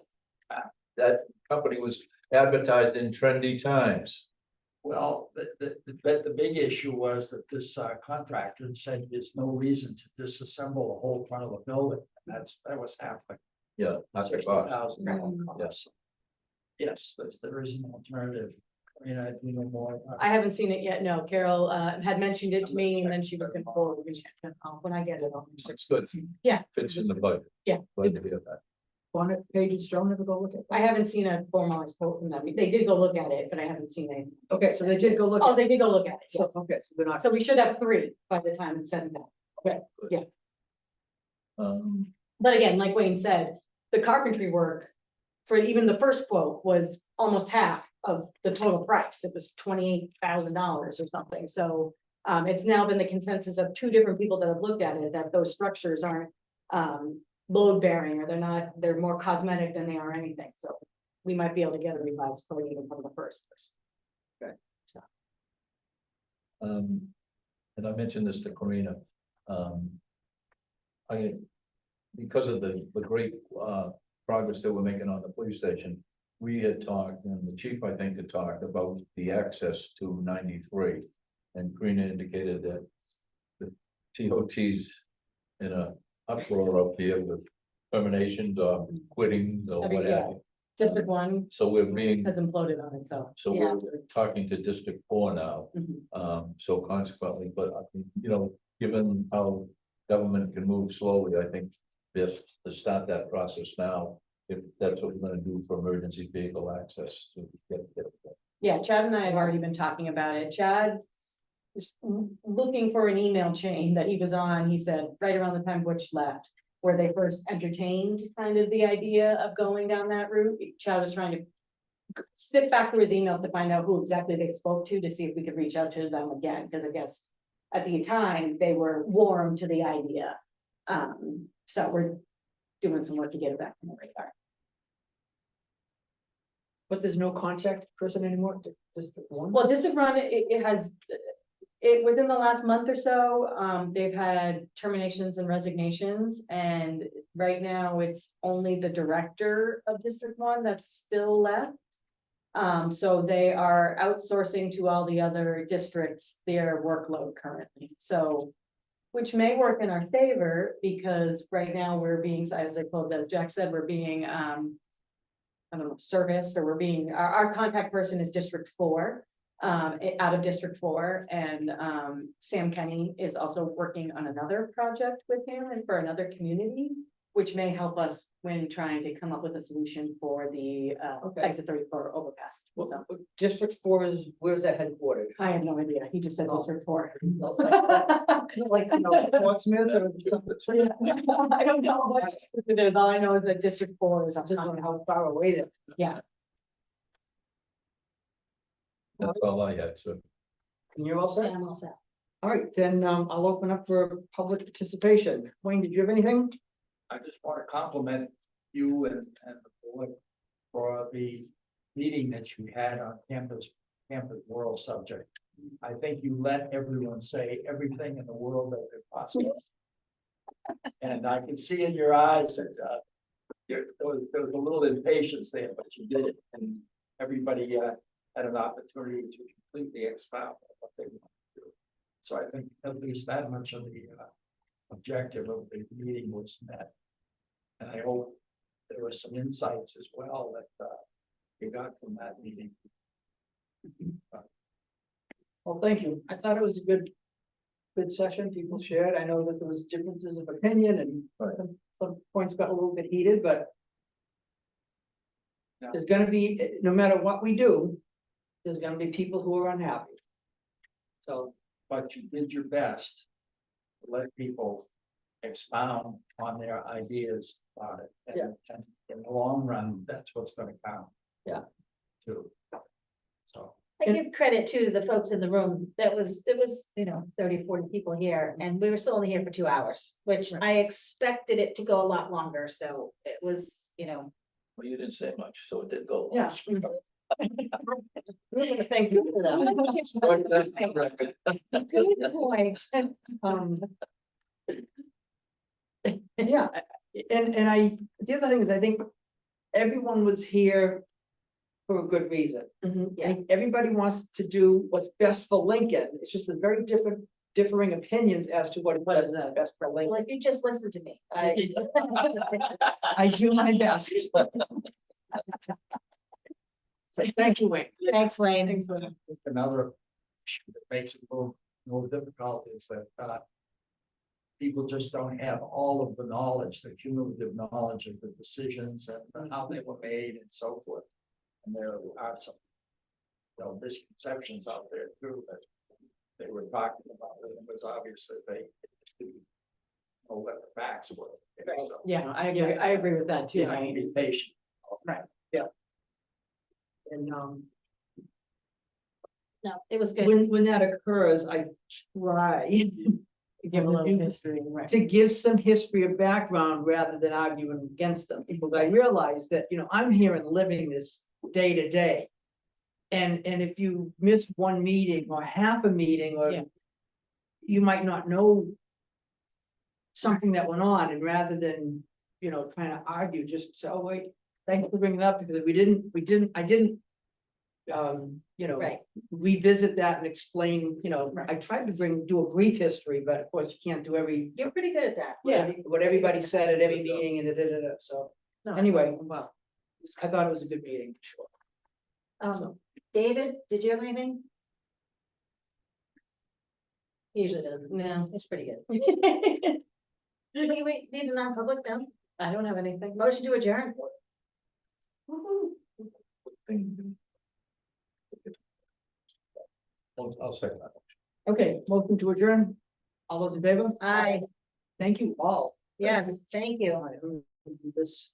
That company was advertised in trendy times. Well, the big issue was that this contractor said there's no reason to disassemble the whole front of the building. That was half the Yeah, that's the cost. $60,000 cost. Yes, there is an alternative. I mean, I do know more. I haven't seen it yet. No, Carol had mentioned it to me and then she was gonna forward it. When I get it, I'll. It's good. Yeah. Fits in the budget. Yeah. Glad to hear that. On it, pages, Joe, never go look at. I haven't seen a formalized quote from them. They did go look at it, but I haven't seen anything. Okay, so they did go look. Oh, at they did go look at it. it. So, Yes. okay, so they're not. So we should have 3 by the time it's sent back. But again, like Wayne said, the carpentry work for even the first quote was almost half of the total price. It was $28,000 or something, so. It's now been the consensus of two different people that have looked at it, that those structures aren't, load bearing, or they're more cosmetic than they are anything, so. We might be able to get a revised code even from the first person. And I mentioned this to Karina. Because of the great, progress that we're making on the police station, we had talked, and the chief, I think, had talked about the access to 93. And Karina indicated that the TOT's in a uproar up here with terminations or quitting or I mean, what have you. District 1 So we're being, has imploded on itself. so Yeah. we're talking to District 4 now. So consequently, but I think, given how government can move slowly, I think this, to start that process now, if that's what we're gonna do for emergency vehicle access to get. Yeah, Chad and I have already been talking about it. Chad is looking for an email chain that he was on, he said, right around the time Butch left, where they first entertained kind of the idea of going down that route. Chad was trying to sit back through his emails to find out who exactly they spoke to see if we could reach out to them again, because I guess at the time, they were warm to the idea. So we're doing some work to get it back on the radar. But there's no contact person anymore? District 1? Well, District 1, it has, within the last month or so, they've had terminations and resignations, and right now it's only the director of District 1 that's still left. So they are outsourcing to all the other districts their workload currently, so. Which may work in our favor, because right now we're being, as Jack said, we're being, I don't know, serviced, or we're being, our contact person is District 4. Out of District 4, and Sam Kenny is also working on another project with him and for another community, which may help us when trying to come up with a solution for the Okay. exit 34 overpass. Well, So, District 4 is, where's that headquartered? I have no idea. He just said Oh. District 4. Like, Portsmouth or something? I don't know what district it is. All I know is that District 4 is I on just wonder contact. how far away that. Yeah. That's all I had, so. And you're all set? I'm all set. All right, then, I'll open up for public participation. Wayne, did you have anything? I just want to compliment you and the board for the meeting that you had on campus world subject. I think you let everyone say everything in the world that they possibly. And I can see in your eyes that there was a little impatience there, but you did it, and everybody had an opportunity to completely expound what they want to do. So I think at least that much of the objective of the meeting was met. And I hope there were some insights as well that you got from that meeting. Well, thank you. I thought it was a good session. People shared. I know that there was differences of opinion and some points got a little bit heated, but Yeah. there's gonna be, no matter what we do, there's gonna be people who are unhappy. So, But you did your best to let people expound on their ideas about it. And in the long run, that's what's gonna count. Yeah. Too. So, I give credit to the folks in the room. It was, 30, 40 people here, and we were still only here for 2 hours, which I expected it to go a lot longer, so it was, Well, you didn't say much, so it did go. yeah. We're gonna thank you for that. Good point. Yeah, and the other thing is, I think everyone was here for a good reason. Mhm. I think everybody wants to do what's best for Lincoln. It's just there's very differing opinions as to what is best for well, Lincoln. if you just listen to me. I do my best. So thank you, Wayne. Thanks, Wayne. another issue that makes it a little more difficult is that people just don't have all of the knowledge, the cumulative knowledge of the decisions and how they were made and so forth. And there are some, misconceptions out there too that they were talking about, and it was obvious that they didn't know what the facts were. So, Yeah, I agree with that too. you have to be patient. And No, it was good. when that occurs, I try. to Give a little them- history, right? To give some history or background rather than arguing against them, because I realize that, I'm here and living this day to day. And if you miss one meeting or half a meeting, or Yeah. you might not know something that went on, and rather than, trying to argue, just say, oh, wait, thanks for bringing it up, because I didn't Right. revisit that and explain, I tried to do a brief history, but of course you can't do You're pretty good at that. Yeah. what everybody said at every meeting and so, No, anyway, well, I thought it was a good meeting, for sure. So- David, did you have anything? Usually doesn't. no, It's pretty good. Wait, need a non-public now? I don't have anything. Motion to adjourn. I'll second that. Okay, motion to adjourn. All those in favor? Aye, Thank you all. yes, thank you. All right, I'm gonna do this.